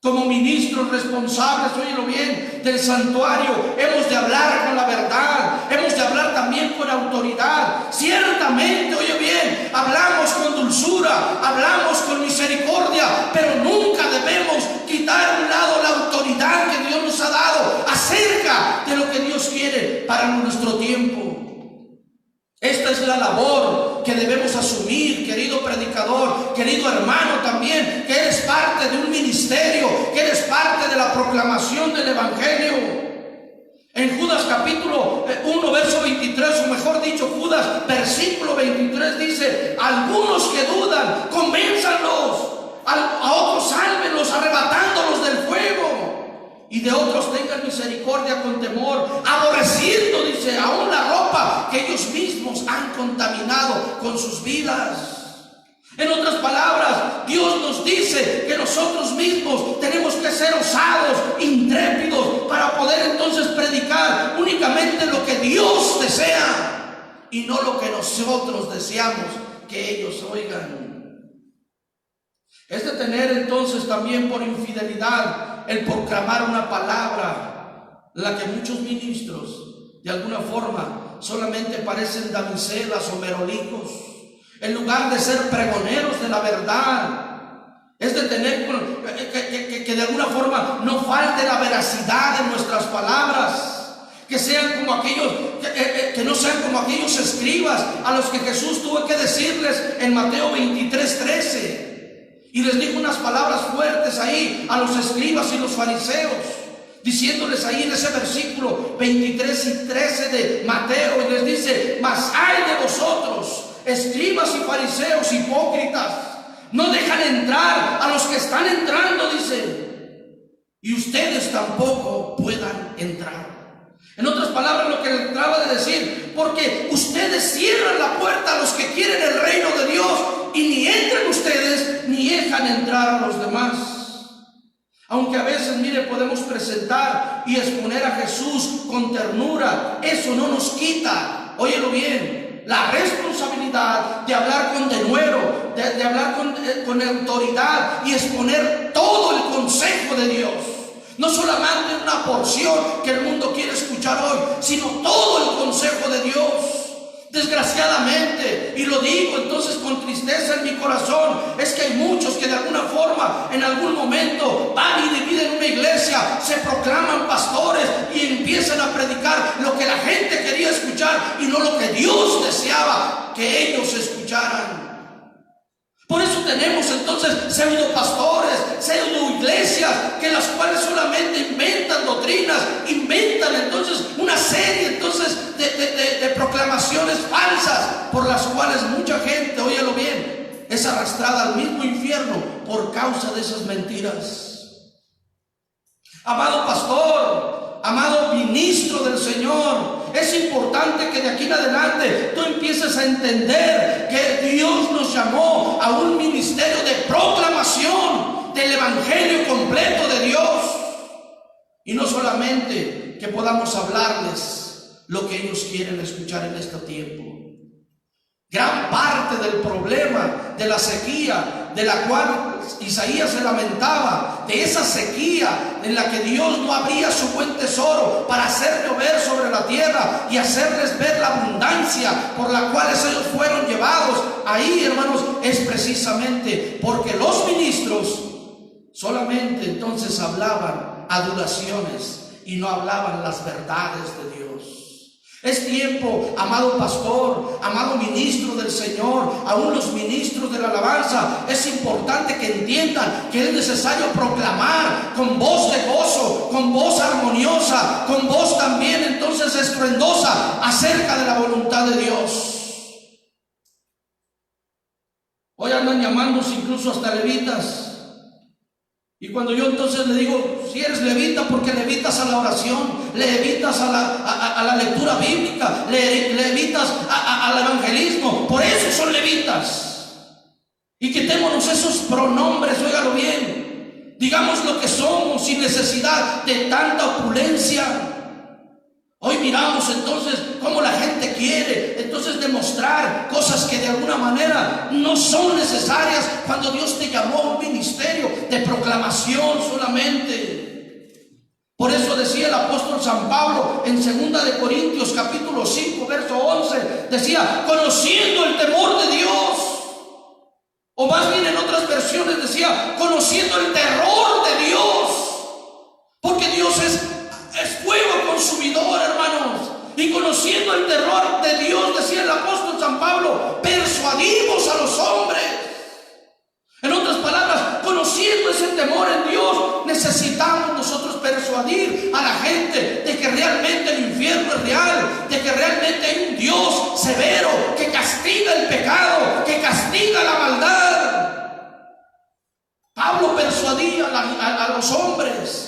Como ministros responsables, óyelo bien, del santuario, hemos de hablar con la verdad, hemos de hablar también con autoridad. Ciertamente, oye bien, hablamos con dulzura, hablamos con misericordia, pero no nunca debemos quitar a un lado la autoridad que Dios nos ha dado acerca de lo que Dios quiere para nuestro tiempo. Esta es la labor que debemos asumir, querido predicador, querido hermano también, que eres parte de un ministerio, que eres parte de la proclamación del Evangelio. En Judas capítulo 1, verso 23, o mejor dicho, Judas versículo 23 dice: algunos que dudan, convénzanlos, a otros sálvenlos, arrebatándolos del fuego. Y de otros tengan misericordia con temor, aborreciendo, dice, aún la ropa que ellos mismos han contaminado con sus vidas. En otras palabras, Dios nos dice que nosotros mismos tenemos que ser osados, intrépidos, para poder entonces predicar únicamente lo que Dios desea y no lo que nosotros deseamos que ellos oigan. Es de tener entonces también por infidelidad el proclamar una palabra, la que muchos ministros de alguna forma solamente parecen damiselas o merolicos, en lugar de ser pregoneros de la verdad. Es de tener que de alguna forma no falte la veracidad en nuestras palabras, que sean como aquellos, que no sean como aquellos escribas a los que Jesús tuvo que decirles en Mateo 23:13. Y les dijo unas palabras fuertes ahí a los escribas y los fariseos, diciéndoles ahí en ese versículo 23 y 13 de Mateo, y les dice: mas ay de vosotros, escribas y fariseos hipócritas, no dejan entrar a los que están entrando, dice, y ustedes tampoco puedan entrar. En otras palabras, lo que le acaba de decir: porque ustedes cierran la puerta a los que quieren el reino de Dios, y ni entran ustedes ni dejan entrar a los demás. Aunque a veces, mire, podemos presentar y exponer a Jesús con ternura, eso no nos quita, óyelo bien, la responsabilidad de hablar con denuedo, de hablar con autoridad y exponer todo el consejo de Dios. No solamente una porción que el mundo quiere escuchar hoy, sino todo el consejo de Dios. Desgraciadamente, y lo digo entonces con tristeza en mi corazón, es que hay muchos que de alguna forma, en algún momento, van y dividen una iglesia, se proclaman pastores y empiezan a predicar lo que la gente quería escuchar y no lo que Dios deseaba que ellos escucharan. Por eso tenemos entonces pseudo pastores, pseudo iglesias, que las cuales solamente inventan doctrinas, inventan entonces una serie entonces de proclamaciones falsas, por las cuales mucha gente, óyelo bien, es arrastrada al mismo infierno por causa de esas mentiras. Amado pastor, amado ministro del Señor, es importante que de aquí en adelante tú empieces a entender que Dios nos llamó a un ministerio de proclamación del Evangelio completo de Dios, y no solamente que podamos hablarles lo que ellos quieren escuchar en este tiempo. Gran parte del problema de la sequía, de la cual Isaías se lamentaba, de esa sequía en la que Dios no abría su buen tesoro para hacer llover sobre la tierra y hacerles ver la abundancia por la cual ellos fueron llevados, ahí, hermanos, es precisamente porque los ministros solamente entonces hablaban adulaciones y no hablaban las verdades de Dios. Es tiempo, amado pastor, amado ministro del Señor, aún los ministros de la alabanza, es importante que entiendan que es necesario proclamar con voz de gozo, con voz armoniosa, con voz también entonces estruendosa acerca de la voluntad de Dios. Hoy andan llamándose incluso hasta levitas. Y cuando yo entonces le digo, si eres levita, porque levitas a la oración, levitas a la lectura bíblica, levitas al evangelismo, por eso son levitas. Y quitémonos esos pronombres, óigalo bien, digamos lo que somos sin necesidad de tanta opulencia. Hoy miramos entonces cómo la gente quiere entonces demostrar cosas que de alguna manera no son necesarias cuando Dios te llamó a un ministerio de proclamación solamente. Por eso decía el apóstol San Pablo en 2 de Corintios capítulo 5 verso 11, decía, conociendo el temor de Dios. O más bien en otras versiones decía, conociendo el terror de Dios. Porque Dios es fuego consumidor, hermanos. Y conociendo el terror de Dios, decía el apóstol San Pablo, persuadimos a los hombres. En otras palabras, conociendo ese temor en Dios, necesitamos nosotros persuadir a la gente de que realmente el infierno es real, de que realmente hay un Dios severo que castiga el pecado, que castiga la maldad. Pablo persuadía a los hombres.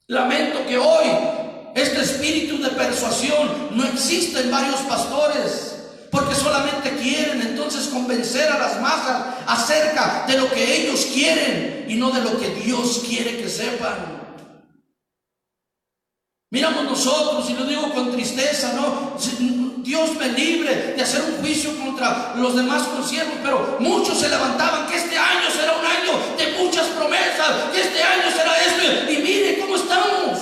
Lamento que hoy este espíritu de persuasión no existe en varios pastores, porque solamente quieren entonces convencer a las masas acerca de lo que ellos quieren y no de lo que Dios quiere que sepan. Miramos nosotros, y lo digo con tristeza, ¿no? Dios me libre de hacer un juicio contra los demás consiervos, pero muchos se levantaban que este año será un año de muchas promesas, que este año será esto, y mire cómo estamos.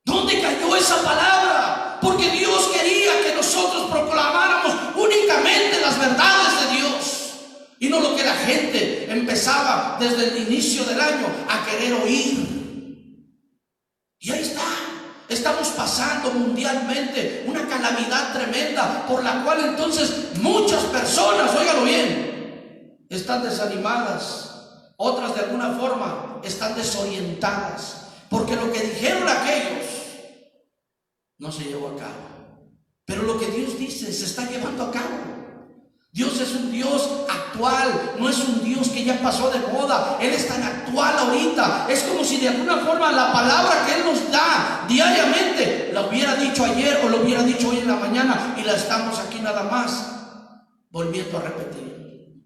¿Dónde cayó esa palabra? Porque Dios quería que nosotros proclamáramos únicamente las verdades de Dios y no lo que la gente empezaba desde el inicio del año a querer oír. Y ahí está. Estamos pasando mundialmente una calamidad tremenda por la cual entonces muchas personas, óigalo bien, están desanimadas. Otras de alguna forma están desorientadas porque lo que dijeron aquellos no se llevó a cabo, pero lo que Dios dice se está llevando a cabo. Dios es un Dios actual, no es un Dios que ya pasó de moda. Él es tan actual ahorita. Es como si de alguna forma la palabra que Él nos da diariamente la hubiera dicho ayer o lo hubiera dicho hoy en la mañana, y la estamos aquí nada más volviendo a repetir.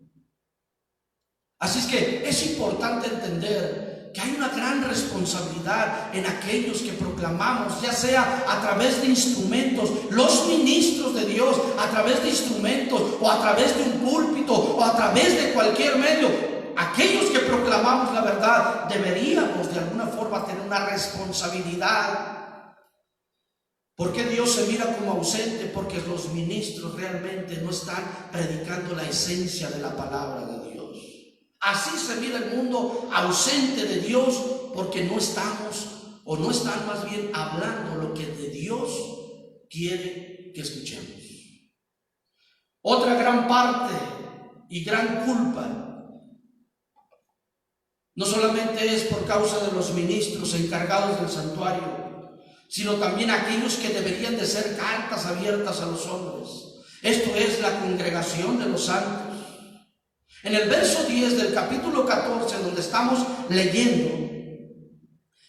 Así es que es importante entender que hay una gran responsabilidad en aquellos que proclamamos, ya sea a través de instrumentos, los ministros de Dios, a través de instrumentos o a través de un púlpito o a través de cualquier medio. Aquellos que proclamamos la verdad deberíamos de alguna forma tener una responsabilidad. ¿Por qué Dios se mira como ausente? Porque los ministros realmente no están predicando la esencia de la palabra de Dios. Así se mira el mundo ausente de Dios, porque no estamos, o no están más bien hablando lo que de Dios quiere que escuchemos. Otra gran parte y gran culpa no solamente es por causa de los ministros encargados del santuario, sino también aquellos que deberían de ser cartas abiertas a los hombres. Esto es la congregación de los santos. En el verso 10 del capítulo 14, donde estamos leyendo,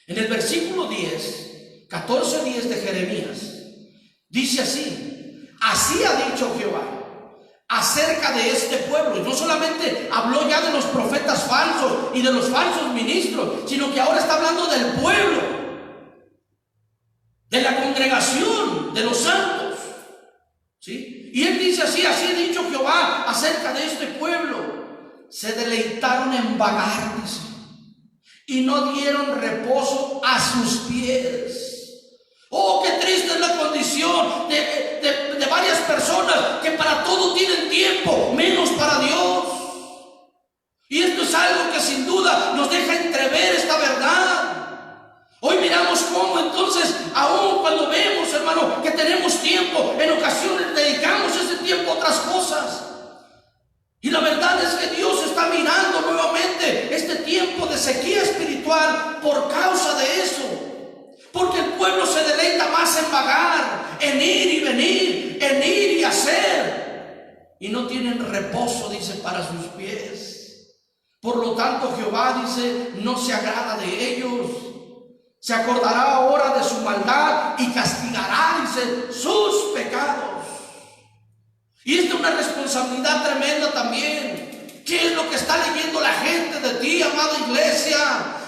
en el versículo 10, 14:10 de Jeremías, dice así: así ha dicho Jehová acerca de este pueblo. Y no solamente habló ya de los profetas falsos y de los falsos ministros, sino que ahora está hablando del pueblo, de la congregación de los santos, ¿sí? Y él dice así: así ha dicho Jehová acerca de este pueblo. Se deleitaron en vagar, dice, y no dieron reposo a sus pies. Oh, qué triste es la condición de varias personas que para todo tienen tiempo, menos para Dios. Y esto es algo que sin duda nos deja entrever esta verdad. Hoy miramos cómo entonces, aún cuando vemos, hermano, que tenemos tiempo, en ocasiones dedicamos ese tiempo a otras cosas. Y la verdad es que Dios está mirando nuevamente este tiempo de sequía espiritual por causa de eso. Porque el pueblo se deleita más en vagar, en ir y venir, en ir y hacer. Y no tienen reposo, dice, para sus pies. Por lo tanto, Jehová, dice, no se agrada de ellos. Se acordará ahora de su maldad y castigará, dice, sus pecados. Y esta es una responsabilidad tremenda también. ¿Qué es lo que está leyendo la gente de ti, amada iglesia,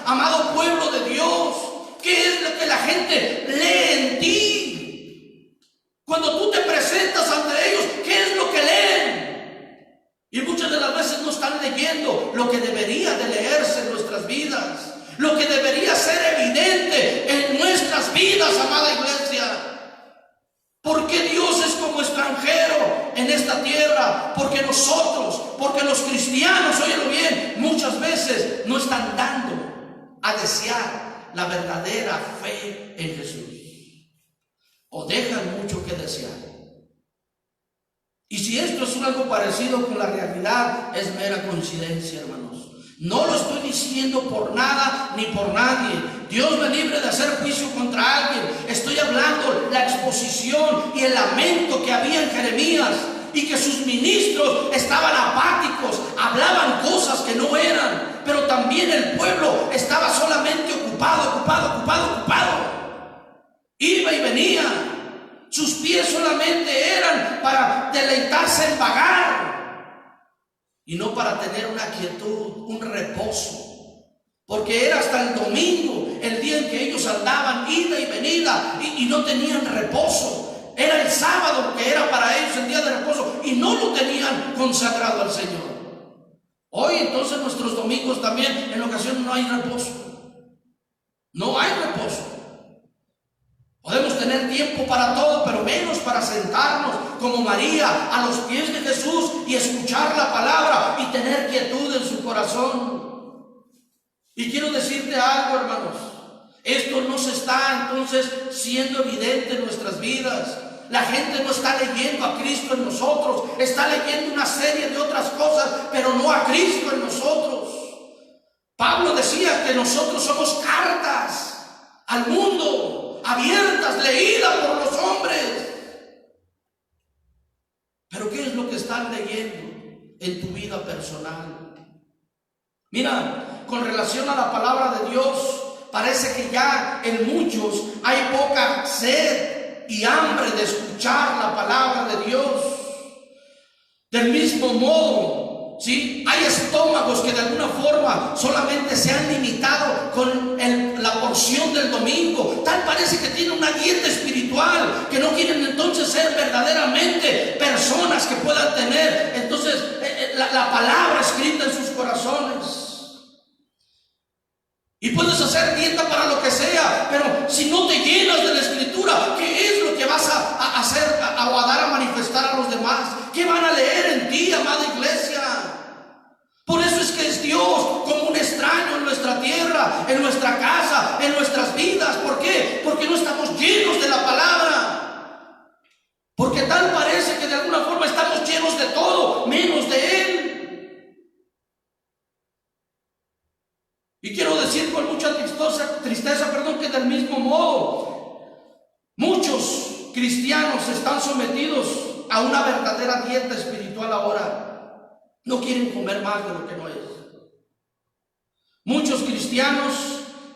amado pueblo de Dios? ¿Qué es lo que la gente lee en ti? Cuando tú te presentas ante ellos, ¿qué es lo que leen? Y muchas de las veces no están leyendo lo que debería de leerse en nuestras vidas, lo que debería ser evidente en nuestras vidas, amada iglesia. ¿Por qué Dios es como extranjero en esta tierra? Porque nosotros, Porque los cristianos, óyelo bien, muchas veces no están dando a desear la verdadera fe en Jesús. O dejan mucho que desear. Y si esto es algo parecido con la realidad, es mera coincidencia, hermanos. No lo estoy diciendo por nada ni por nadie. Dios me libre de hacer juicio contra alguien. Estoy hablando la exposición y el lamento que había en Jeremías, y que sus ministros estaban apáticos, hablaban cosas que no eran, pero también el pueblo estaba solamente ocupado. Iba y venía. Sus pies solamente eran para deleitarse en vagar y no para tener una quietud, un reposo, porque era hasta el domingo el día en que ellos andaban ida y venida y no tenían reposo. Era el sábado que era para ellos el día de reposo y no lo tenían consagrado al Señor. Hoy entonces nuestros domingos también en ocasiones no hay reposo. No hay reposo. Podemos tener tiempo para todo, pero menos para sentarnos como María a los pies de Jesús y escuchar la palabra y tener quietud en su corazón. Y quiero decirte algo, hermanos. Esto no se está entonces siendo evidente en nuestras vidas. La gente no está leyendo a Cristo en nosotros, está leyendo una serie de otras cosas, pero no a Cristo en nosotros. Pablo decía que nosotros somos cartas al mundo, abiertas, leídas por los hombres. Pero ¿qué es lo que están leyendo en tu vida personal? Mira, con relación a la palabra de Dios, parece que ya en muchos hay poca sed y hambre de escuchar la palabra de Dios. Del mismo modo, ¿sí? Hay estómagos que de alguna forma solamente se han limitado con la porción del domingo. Tal parece que tienen una dieta espiritual, que no quieren entonces ser verdaderamente personas que puedan tener entonces la palabra escrita en sus corazones. Y puedes hacer dieta para lo que sea, pero si no te llenas de la escritura, ¿qué es lo que vas a hacer o a dar a manifestar a los demás? ¿Qué van a leer en ti, amada iglesia? Por eso es que es Dios como un extraño en nuestra tierra, en nuestra casa, en nuestras vidas. ¿Por qué? Porque no estamos llenos de la palabra. Porque tal parece que de alguna forma estamos llenos de todo, menos de Él. Y quiero decir con mucha tristeza, que del mismo modo, muchos cristianos están sometidos a una verdadera dieta espiritual ahora. No quieren comer más de lo que no es. Muchos cristianos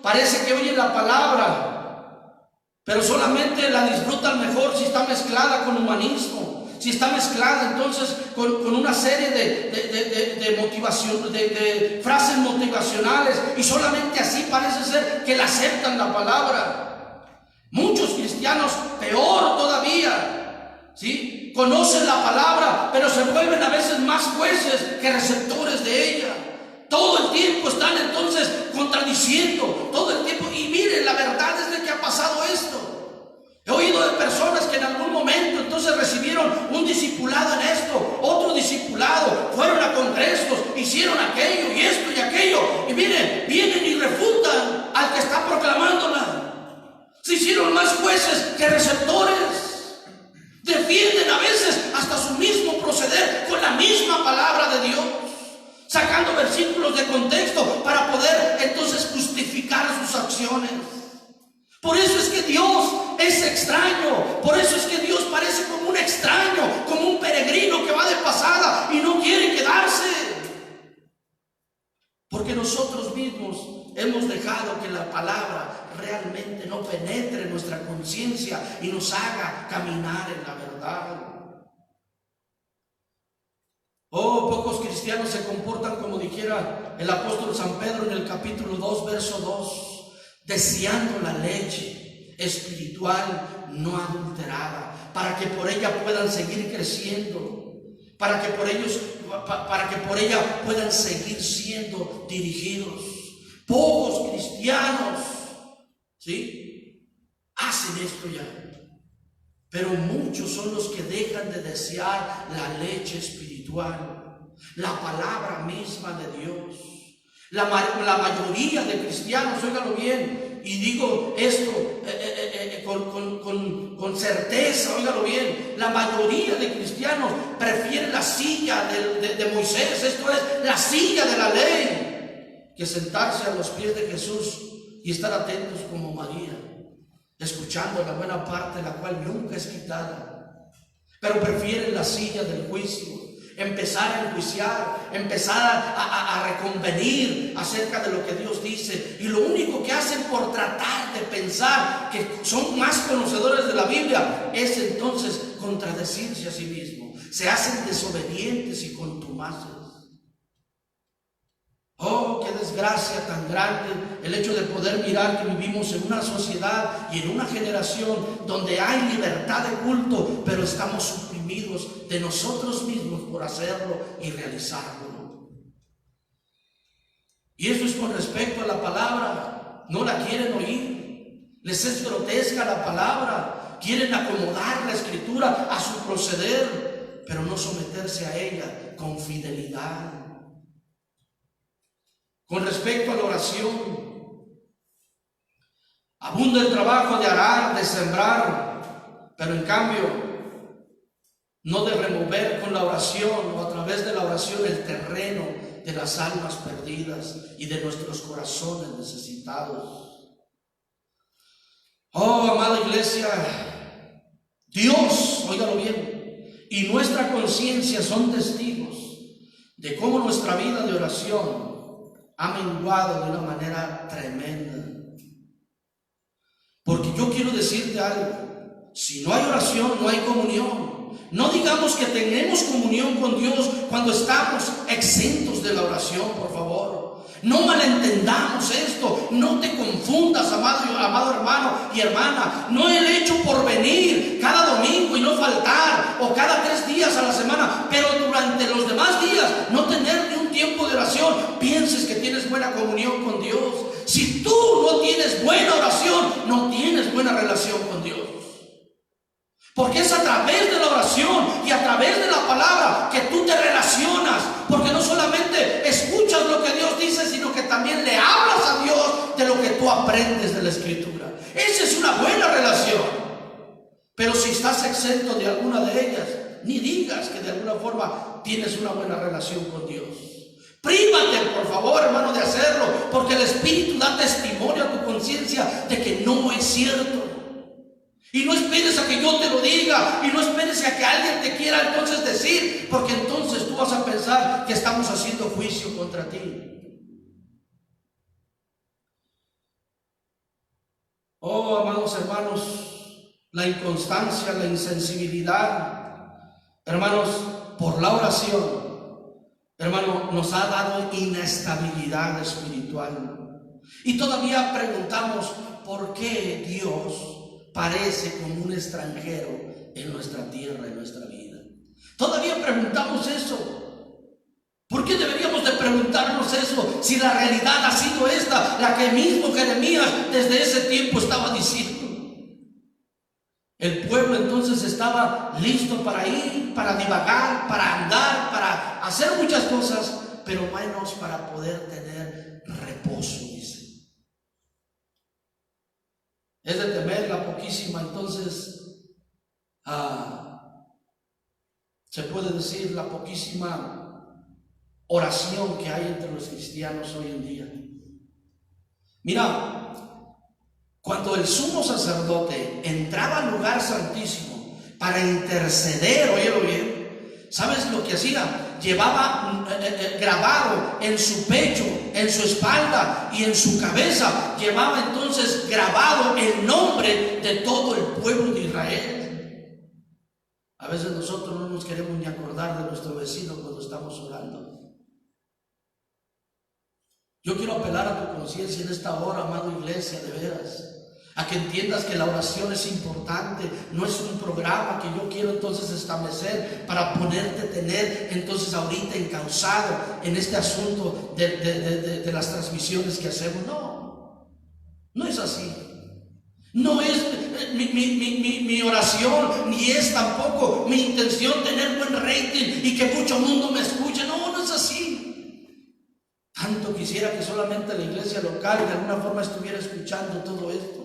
parece que oyen la palabra, pero solamente la disfrutan mejor si está mezclada con humanismo. Si está mezclada entonces con una serie de motivación, de frases motivacionales, y solamente así parece ser que la aceptan la palabra. Muchos cristianos, peor todavía, ¿sí? Conocen la palabra, pero se vuelven a veces más jueces que receptores de ella. Todo el tiempo están entonces contradiciendo, todo el tiempo. Y miren, la verdad es de que ha pasado esto. He oído de personas que en algún momento entonces recibieron un discipulado en esto, otro discipulado, fueron a congresos, hicieron aquello y esto y aquello, y miren, vienen y refutan al que está proclamándola. Se hicieron más jueces que receptores. Defienden a veces hasta su mismo proceder con la misma palabra de Dios, sacando versículos de contexto para poder entonces justificar sus acciones. Por eso es que Dios es extraño, por eso es que Dios parece como un extraño, como un peregrino que va de pasada y no quiere quedarse. Porque nosotros mismos hemos dejado que la palabra realmente no penetre en nuestra conciencia y nos haga caminar en la verdad. Oh, pocos cristianos se comportan como dijera el apóstol San Pedro en el capítulo 2, verso 2. Deseando la leche espiritual no adulterada, para que por ella puedan seguir creciendo, para que por ella puedan seguir siendo dirigidos. Pocos cristianos, ¿sí?, hacen esto ya, pero muchos son los que dejan de desear la leche espiritual. la palabra misma de Dios. La mayoría de cristianos, óigalo bien, y digo esto con certeza, óigalo bien, la mayoría de cristianos prefieren la silla de Moisés, esto es, la silla de la ley, que sentarse a los pies de Jesús y estar atentos como María, escuchando la buena parte, la cual nunca es quitada, pero prefieren la silla del juicio, empezar a enjuiciar, empezar a reconvenir acerca de lo que Dios dice, y lo único que hacen por tratar de pensar que son más conocedores de la Biblia es entonces contradecirse a sí mismos, se hacen desobedientes y contumaces. Oh, qué desgracia tan grande el hecho de poder mirar que vivimos en una sociedad y en una generación donde hay libertad de culto, pero estamos suprimidos de nosotros mismos por hacerlo y realizarlo. Y eso es con respecto a la palabra. No la quieren oír, les es grotesca la palabra, quieren acomodar la escritura a su proceder, pero no someterse a ella con fidelidad. Con respecto a la oración, abunda el trabajo de arar, de sembrar, pero en cambio no de remover con la oración o a través de la oración el terreno de las almas perdidas y de nuestros corazones necesitados. Oh, amada iglesia, Dios, óigalo bien, y nuestra conciencia son testigos de cómo nuestra vida de oración ha menguado de una manera tremenda. Porque yo quiero decirte algo: si no hay oración, no hay comunión. No digamos que tenemos comunión con Dios cuando estamos exentos de la oración, por favor. No malentendamos esto, no te confundas, amado hermano y hermana. No el hecho por venir cada domingo y no faltar, o cada 3 días a la semana, pero durante los demás días no tener ni un tiempo de oración, pienses que tienes buena comunión con Dios. Si tú no tienes buena oración, no tienes buena relación con Dios. Porque es a través de la oración y a través de la palabra que tú te relacionas. Porque no solamente escuchas lo que Dios dice, sino que también le hablas a Dios de lo que tú aprendes de la Escritura. Esa es una buena relación. Pero si estás exento de alguna de ellas, ni digas que de alguna forma tienes una buena relación con Dios. Prívate, por favor, hermano, de hacerlo, porque el Espíritu da testimonio a tu conciencia de que no es cierto. Y no esperes a que yo te lo diga, y no esperes a que alguien te quiera entonces decir, porque entonces tú vas a pensar que estamos haciendo juicio contra ti. Oh, amados hermanos, la inconstancia, la insensibilidad, hermanos, por la oración, hermano, nos ha dado inestabilidad espiritual. Y todavía preguntamos, ¿por qué Dios parece como un extranjero en nuestra tierra, en nuestra vida? Todavía preguntamos eso. ¿Por qué deberíamos de preguntarnos eso si la realidad ha sido esta, la que mismo Jeremías desde ese tiempo estaba diciendo? El pueblo entonces estaba listo para ir, para divagar, para andar, para hacer muchas cosas, pero menos para poder tener reposo, dice. Es de temer la poquísima, entonces, se puede decir, la poquísima oración que hay entre los cristianos hoy en día. Mira, cuando el sumo sacerdote entraba al lugar santísimo para interceder, óyelo bien, ¿sabes lo que hacía? Llevaba grabado en su pecho, en su espalda y en su cabeza, llevaba entonces grabado el nombre de todo el pueblo de Israel. A veces nosotros no nos queremos ni acordar de nuestro vecino cuando estamos orando. Yo quiero apelar a tu conciencia en esta hora, amado iglesia, de veras, a que entiendas que la oración es importante. No es un programa que yo quiero entonces establecer para tener entonces ahorita encauzado en este asunto de las transmisiones que hacemos. No es así. No es mi oración, ni es tampoco mi intención tener buen rating y que mucho mundo me escuche. No. local de alguna forma estuviera escuchando todo esto.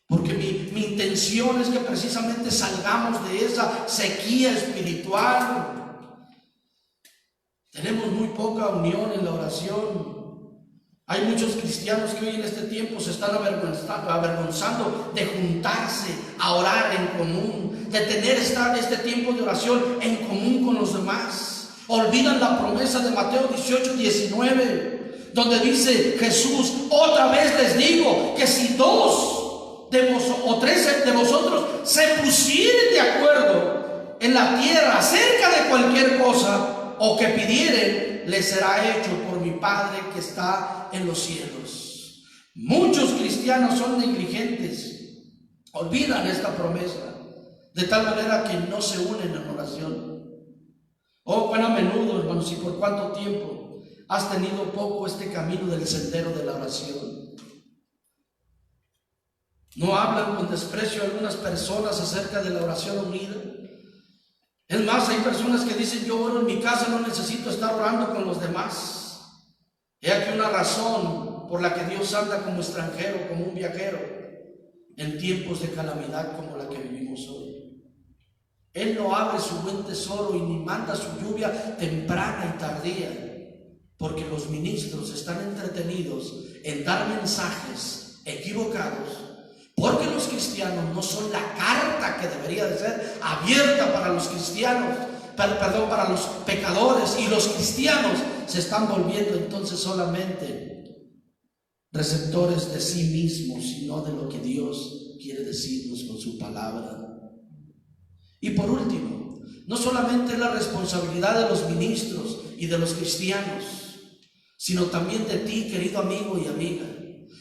Porque mi intención es que precisamente salgamos de esa sequía espiritual. Tenemos muy poca unión en la oración. Hay muchos cristianos que hoy en este tiempo se están avergonzando de juntarse a orar en común, de tener este tiempo de oración en común con los demás. Olvidan la promesa de Mateo 18:19, donde dice Jesús: otra vez les digo que si dos o tres de vosotros se pusieren de acuerdo en la tierra acerca de cualquier cosa o que pidieren, les será hecho por mi Padre que está en los cielos. Muchos cristianos son negligentes, olvidan esta promesa, de tal manera que no se unen en oración. Oh, cuán a menudo, hermanos, y por cuánto tiempo has tenido poco este camino del sendero de la oración. No hablan con desprecio algunas personas acerca de la oración unida. Es más, hay personas que dicen: yo oro en mi casa, no necesito estar orando con los demás. He aquí una razón por la que Dios anda como extranjero, como un viajero, en tiempos de calamidad como la que vivimos hoy. Él no abre su buen tesoro y ni manda su lluvia temprana y tardía, porque los ministros están entretenidos en dar mensajes equivocados. Porque los cristianos no son la carta que debería de ser abierta para los cristianos, para los pecadores, y los cristianos se están volviendo entonces solamente receptores de sí mismos y no de lo que Dios quiere decirnos con su palabra. Y por último, no solamente es la responsabilidad de los ministros y de los cristianos, sino también de ti, querido amigo y amiga.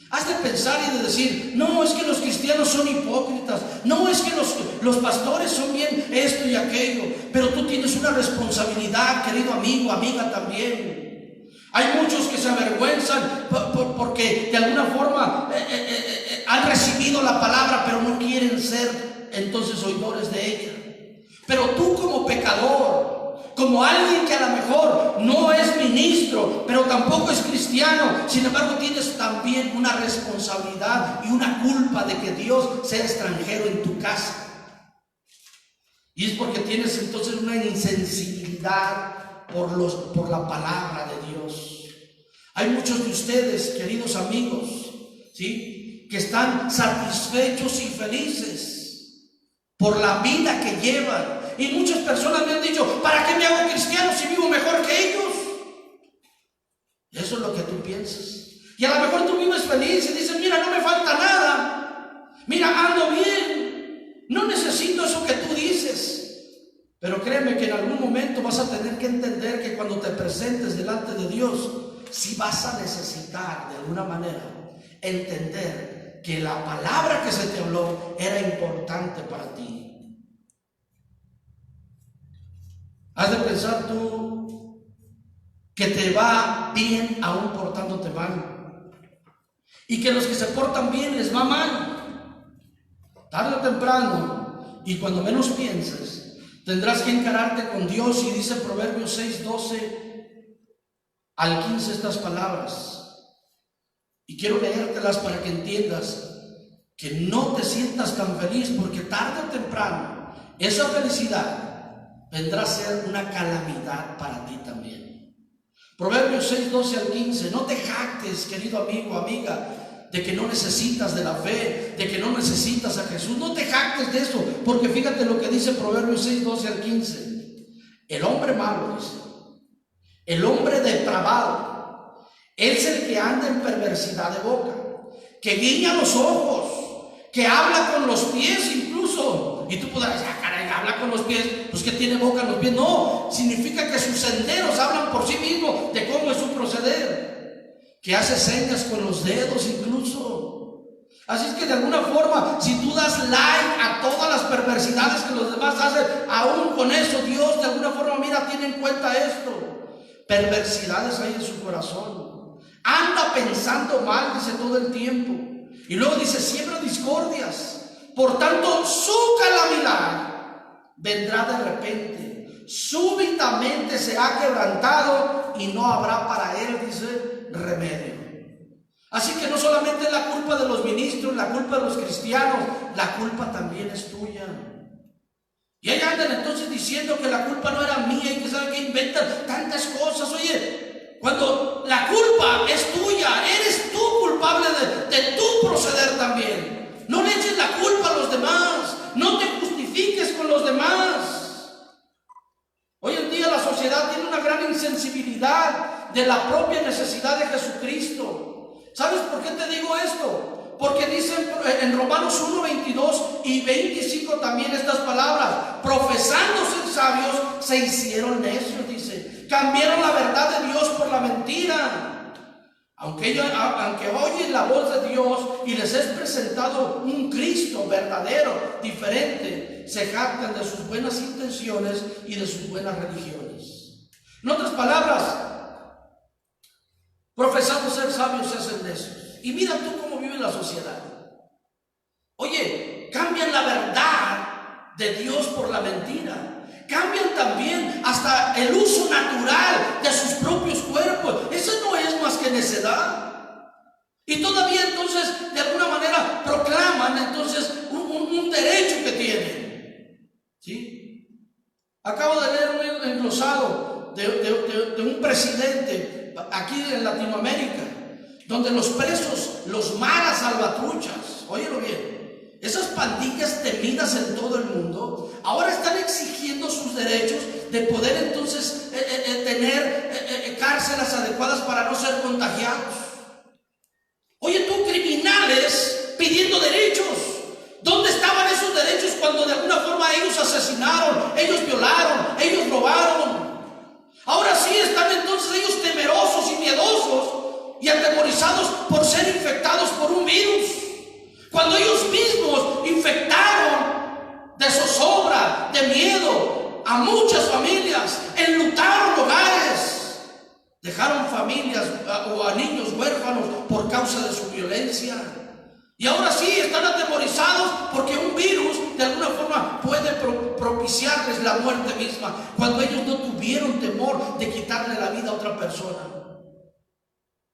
Has de pensar y de decir: no, es que los cristianos son hipócritas, no, es que los pastores son bien esto y aquello. Pero tú tienes una responsabilidad, querido amigo, amiga, también. Hay muchos que se avergüenzan porque de alguna forma han recibido la palabra, pero no quieren ser entonces oidores de ella. Pero tú, como pecador, como alguien que a lo mejor no es ministro, pero tampoco es cristiano, sin embargo tienes también una responsabilidad y una culpa de que Dios sea extranjero en tu casa. Y es porque tienes entonces una insensibilidad por la palabra de Dios. Hay muchos de ustedes, queridos amigos, ¿sí?, que están satisfechos y felices por la vida que llevan. Y muchas personas me han dicho: ¿para qué me hago cristiano si vivo mejor que ellos? Eso es lo que tú piensas. Y a lo mejor tú vives feliz y dices: mira, no me falta nada, mira, ando bien, no necesito eso que tú dices. Pero créeme que en algún momento vas a tener que entender que cuando te presentes delante de Dios, sí vas a necesitar de alguna manera entender que la palabra que se te habló era importante para ti. Has de pensar tú que te va bien aún portándote mal, y que los que se portan bien les va mal. Tarde o temprano, y cuando menos pienses, tendrás que encararte con Dios. Y dice Proverbios 6:12 al 15 estas palabras, y quiero leértelas para que entiendas que no te sientas tan feliz, porque tarde o temprano esa felicidad vendrá a ser una calamidad para ti también. Proverbios 6:12 al 15. No te jactes, querido amigo, amiga, de que no necesitas de la fe, de que no necesitas a Jesús. No te jactes de eso, porque fíjate lo que dice Proverbios 6:12 al 15. El hombre malo, dice, el hombre depravado, es el que anda en perversidad de boca, que guiña los ojos, que habla con los pies incluso. Y tú podrás decir: caray, habla con los pies, pues que tiene boca en los pies. No, significa que sus senderos hablan por sí mismos de cómo es su proceder, que hace señas con los dedos incluso. Así es que de alguna forma, si tú das like a todas las perversidades que los demás hacen, aún con eso Dios de alguna forma, mira, tiene en cuenta esto. Perversidades hay en su corazón, anda pensando mal, dice, todo el tiempo. Y luego dice: siembra discordias. Por tanto, su calamidad vendrá de repente, súbitamente se ha quebrantado y no habrá para él, dice, remedio. Así que no solamente es la culpa de los ministros, la culpa de los cristianos, la culpa también es tuya. Y ahí andan entonces diciendo que la culpa no era mía y que saben que inventan tantas cosas. Oye, cuando la culpa es tuya, eres tú culpable de tu proceder también. No le eches la culpa a los demás, no te justifiques con los demás. Hoy en día la sociedad tiene una gran insensibilidad de la propia necesidad de Jesucristo. ¿Sabes por qué te digo esto? Porque dicen en Romanos 1, 22 y 25 también estas palabras: profesando ser sabios, se hicieron necios, dice. Cambiaron la verdad de Dios por la mentira. Aunque oyen la voz de Dios y les es presentado un Cristo verdadero, diferente, se jactan de sus buenas intenciones y de sus buenas religiones. En otras palabras, profesando ser sabios se hacen necios. Y mira tú cómo vive la sociedad. Oye, cambian la verdad de Dios por la mentira. Cambian también hasta el uso natural de sus propios cuerpos. Eso no es más que necedad. Y todavía entonces de alguna manera proclaman entonces un derecho que tienen. ¿Sí? Acabo de leer un englosado de un presidente aquí en Latinoamérica, donde los presos, los maras salvatruchas, óyelo bien, esas pandillas temidas en todo el mundo, ahora están exigiendo sus derechos de poder entonces tener cárceles adecuadas para no ser contagiados. Oye tú, criminales pidiendo derechos. ¿Dónde estaban esos derechos cuando de alguna forma ellos asesinaron, ellos violaron, ellos robaron? Ahora sí están entonces ellos temerosos y miedosos y atemorizados por ser infectados por un virus, cuando ellos mismos infectaron de zozobra, de miedo a muchas familias, enlutaron hogares, dejaron familias o a niños huérfanos por causa de su violencia. Y ahora sí están atemorizados porque un virus de alguna forma puede propiciarles la muerte misma, cuando ellos no tuvieron temor de quitarle la vida a otra persona.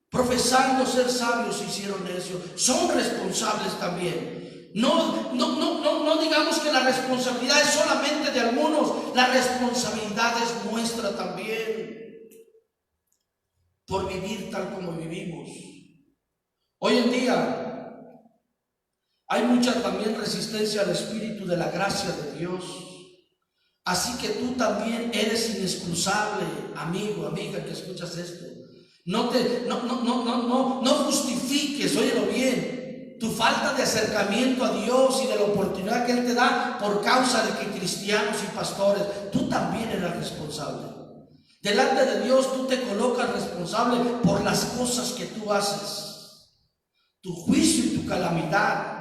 Profesando ser sabios se hicieron necios. Son responsables también. No digamos que la responsabilidad es solamente de algunos, la responsabilidad es nuestra también, por vivir tal como vivimos. Hoy en día hay mucha también resistencia al Espíritu de la gracia de Dios. Así que tú también eres inexcusable, amigo, amiga, que escuchas esto. No justifiques, óyelo bien, tu falta de acercamiento a Dios y de la oportunidad que Él te da por causa de que cristianos y pastores, tú también eres responsable. Delante de Dios tú te colocas responsable por las cosas que tú haces. Tu juicio y tu calamidad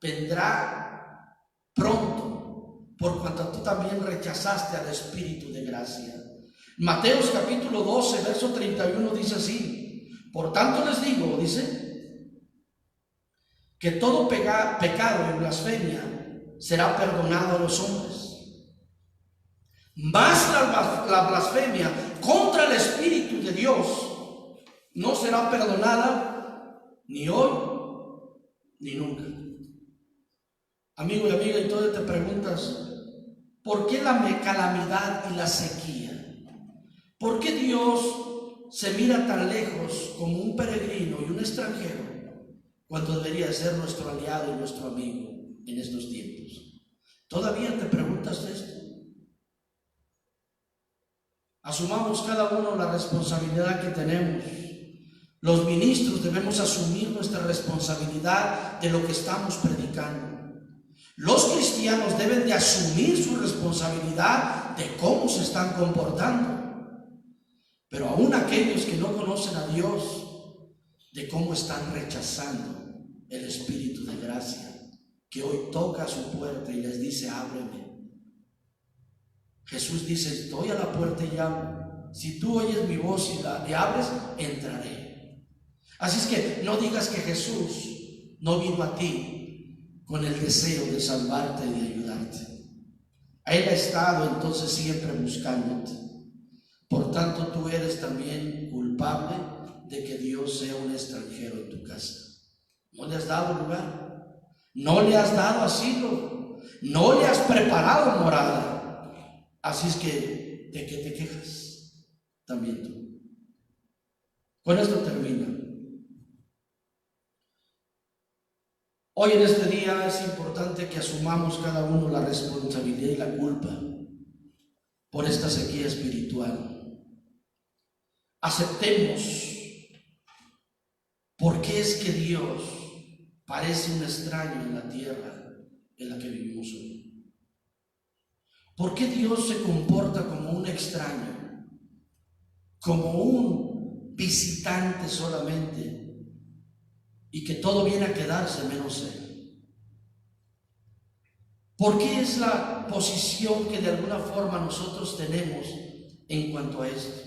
vendrá pronto, por cuanto tú también rechazaste al Espíritu de gracia. Mateos capítulo 12, verso 31 dice así: por tanto les digo, dice, que todo pecado y blasfemia será perdonado a los hombres, mas la blasfemia contra el Espíritu de Dios no será perdonada ni hoy ni nunca. Amigo y amiga, y tú te preguntas, ¿por qué la calamidad y la sequía? ¿Por qué Dios se mira tan lejos como un peregrino y un extranjero cuando debería ser nuestro aliado y nuestro amigo en estos tiempos? ¿Todavía te preguntas esto? Asumamos cada uno la responsabilidad que tenemos. Los ministros debemos asumir nuestra responsabilidad de lo que estamos predicando. Los cristianos deben de asumir su responsabilidad de cómo se están comportando. Pero aún aquellos que no conocen a Dios, de cómo están rechazando el Espíritu de gracia, que hoy toca a su puerta y les dice: ábreme. Jesús dice: estoy a la puerta y llamo. Si tú oyes mi voz y la abres, entraré. Así es que no digas que Jesús no vino a ti con el deseo de salvarte y de ayudarte. Él ha estado entonces siempre buscándote. Por tanto, tú eres también culpable de que Dios sea un extranjero en tu casa. No le has dado lugar, no le has dado asilo, no le has preparado morada. Así es que, ¿de qué te quejas? También tú. Con esto termino. Hoy en este día es importante que asumamos cada uno la responsabilidad y la culpa por esta sequía espiritual. Aceptemos por qué es que Dios parece un extraño en la tierra en la que vivimos hoy. ¿Por qué Dios se comporta como un extraño, como un visitante solamente, y que todo viene a quedarse menos Él? ¿Por qué es la posición que de alguna forma nosotros tenemos en cuanto a esto?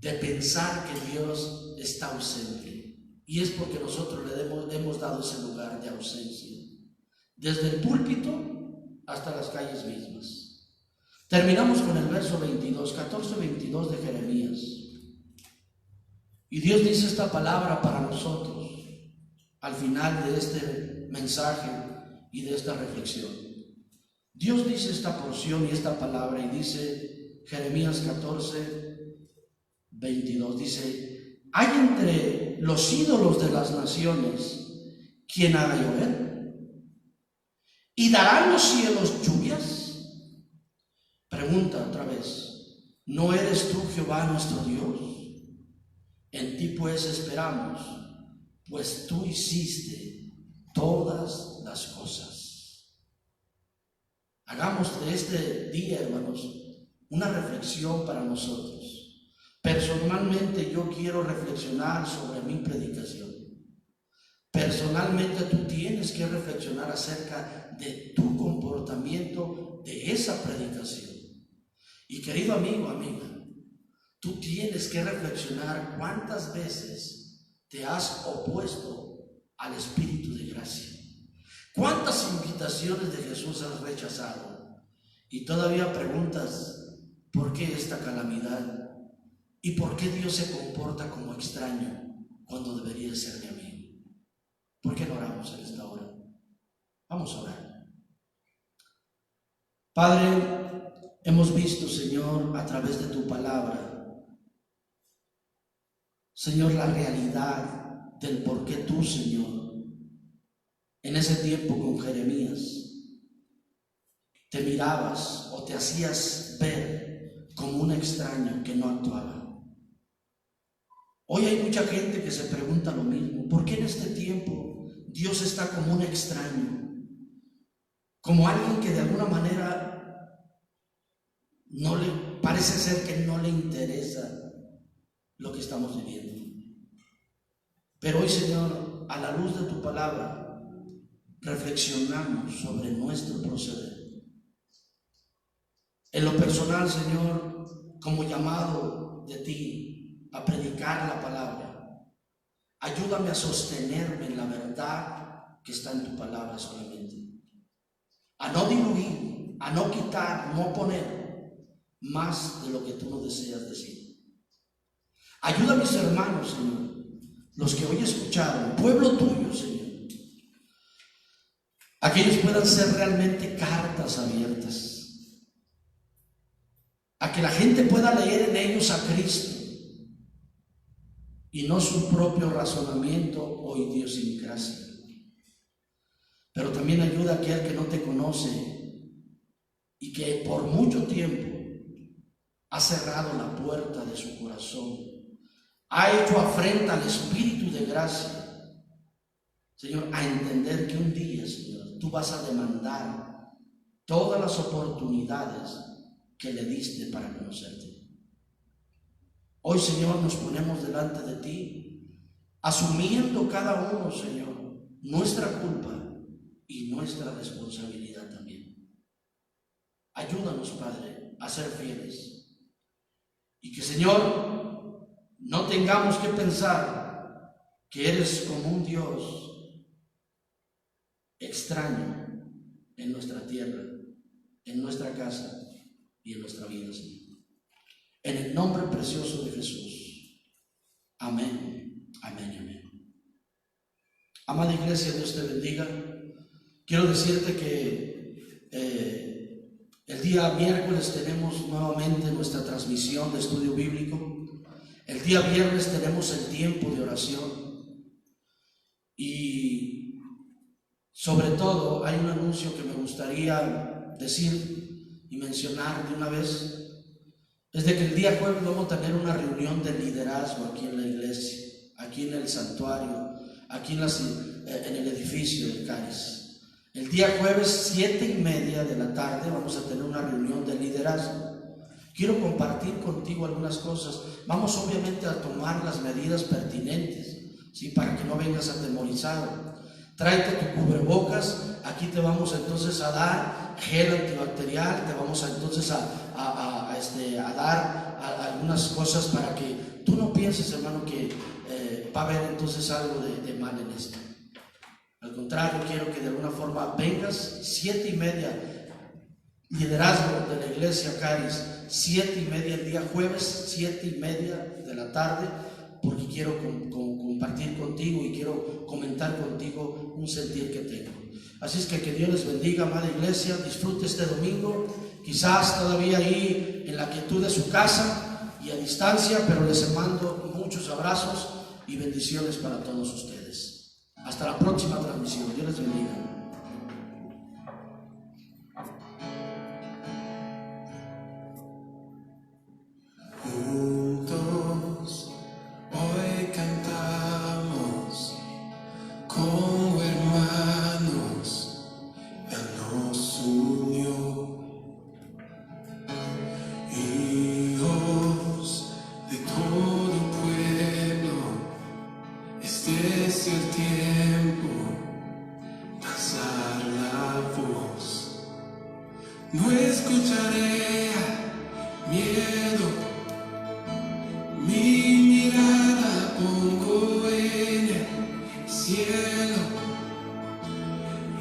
De pensar que Dios está ausente. Y es porque nosotros le hemos dado ese lugar de ausencia, desde el púlpito hasta las calles mismas. Terminamos con el verso 22, 14-22 de Jeremías. Y Dios dice esta palabra para nosotros al final de este mensaje y de esta reflexión. Dios dice esta porción y esta palabra, y dice Jeremías 14:22, dice: ¿hay entre los ídolos de las naciones quien haga llover? ¿Y darán los cielos lluvias? Pregunta otra vez: ¿no eres tú Jehová nuestro Dios? En ti pues esperamos, pues tú hiciste todas las cosas. Hagamos de este día, hermanos, una reflexión para nosotros. Personalmente yo quiero reflexionar sobre mi predicación. Personalmente tú tienes que reflexionar acerca de tu comportamiento de esa predicación. Y querido amigo, amiga, tú tienes que reflexionar cuántas veces te has opuesto al Espíritu de gracia. ¿Cuántas invitaciones de Jesús has rechazado? Y todavía preguntas: ¿por qué esta calamidad? ¿Y por qué Dios se comporta como extraño cuando debería ser mi amigo? ¿Por qué no oramos en esta hora? Vamos a orar. Padre, hemos visto, Señor, a través de tu palabra, Señor, la realidad del por qué tú, Señor, en ese tiempo con Jeremías, te mirabas o te hacías ver como un extraño que no actuaba. Hoy hay mucha gente que se pregunta lo mismo: ¿por qué en este tiempo Dios está como un extraño? Como alguien que de alguna manera no le parece ser que no le interesa lo que estamos viviendo. Pero hoy, Señor, a la luz de tu palabra, reflexionamos sobre nuestro proceder. En lo personal, Señor, como llamado de ti a predicar la palabra, ayúdame a sostenerme en la verdad que está en tu palabra solamente, a no diluir, a no quitar, no poner más de lo que tú no deseas decir. Ayuda a mis hermanos, Señor, los que hoy escucharon, pueblo tuyo, Señor, a que ellos puedan ser realmente cartas abiertas, a que la gente pueda leer en ellos a Cristo y no su propio razonamiento o idiosincrasia. Pero también ayuda a aquel que no te conoce y que por mucho tiempo ha cerrado la puerta de su corazón, ha hecho afrenta al Espíritu de gracia, Señor, a entender que un día, Señor, tú vas a demandar todas las oportunidades que le diste para conocerte. Hoy, Señor, nos ponemos delante de ti, asumiendo cada uno, Señor, nuestra culpa y nuestra responsabilidad también. Ayúdanos, Padre, a ser fieles y que, Señor, no tengamos que pensar que eres como un Dios extraño en nuestra tierra, en nuestra casa y en nuestra vida, Señor. en el nombre precioso de Jesús. Amén, amén y amén. Amada iglesia, Dios te bendiga. Quiero decirte que el día miércoles tenemos nuevamente nuestra transmisión de estudio bíblico. El día viernes tenemos el tiempo de oración. Y sobre todo hay un anuncio que me gustaría decir y mencionar de una vez. Es de que el día jueves vamos a tener una reunión de liderazgo aquí en la iglesia, aquí en el santuario, aquí en el edificio del Cáliz. El día jueves 7:30 de la tarde vamos a tener una reunión de liderazgo. Quiero compartir contigo algunas cosas. Vamos obviamente a tomar las medidas pertinentes, ¿sí? Para que no vengas atemorizado. Tráete tu cubrebocas. Aquí te vamos entonces a dar gel antibacterial. Te vamos entonces a dar algunas cosas para que tú no pienses, hermano, que va a haber entonces algo de mal en esto. Al contrario, quiero que de alguna forma vengas 7:30. Liderazgo de la iglesia Cáliz, 7:30 el día jueves, 7:30 de la tarde, porque quiero compartir contigo y quiero comentar contigo un sentir que tengo. Así es que Dios les bendiga, amada iglesia. Disfrute este domingo, quizás todavía ahí en la quietud de su casa y a distancia, pero les mando muchos abrazos y bendiciones para todos ustedes. Hasta la próxima transmisión. Dios les bendiga. Juntos hoy cantamos como hermanos, Él nos unió, hijos de todo pueblo. Este es el tiempo de alzar la voz. No escucharé miedo. Mi mirada pongo en el cielo,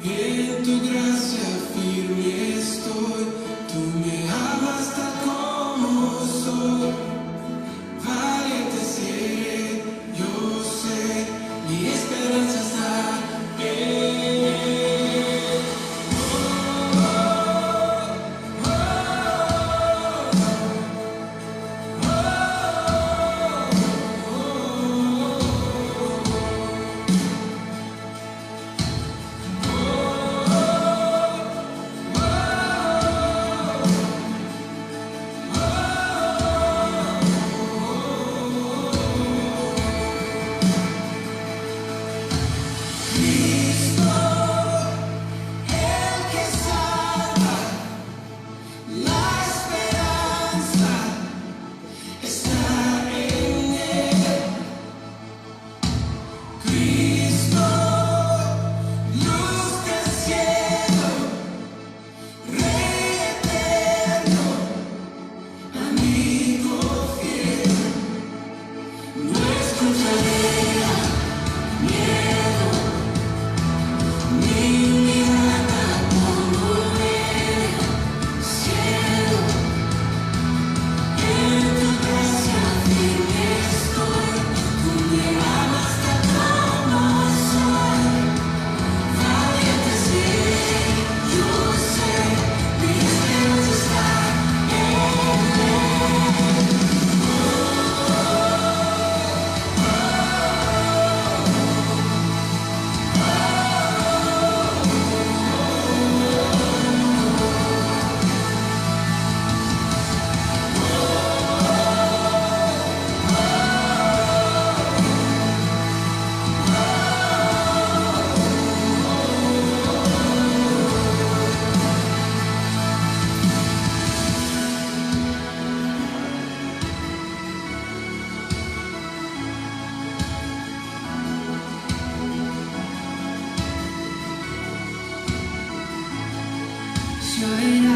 en tu gracia firme estoy, tú me amas tal como soy, valiente seré, yo sé, mi esperanza está en él. Yo era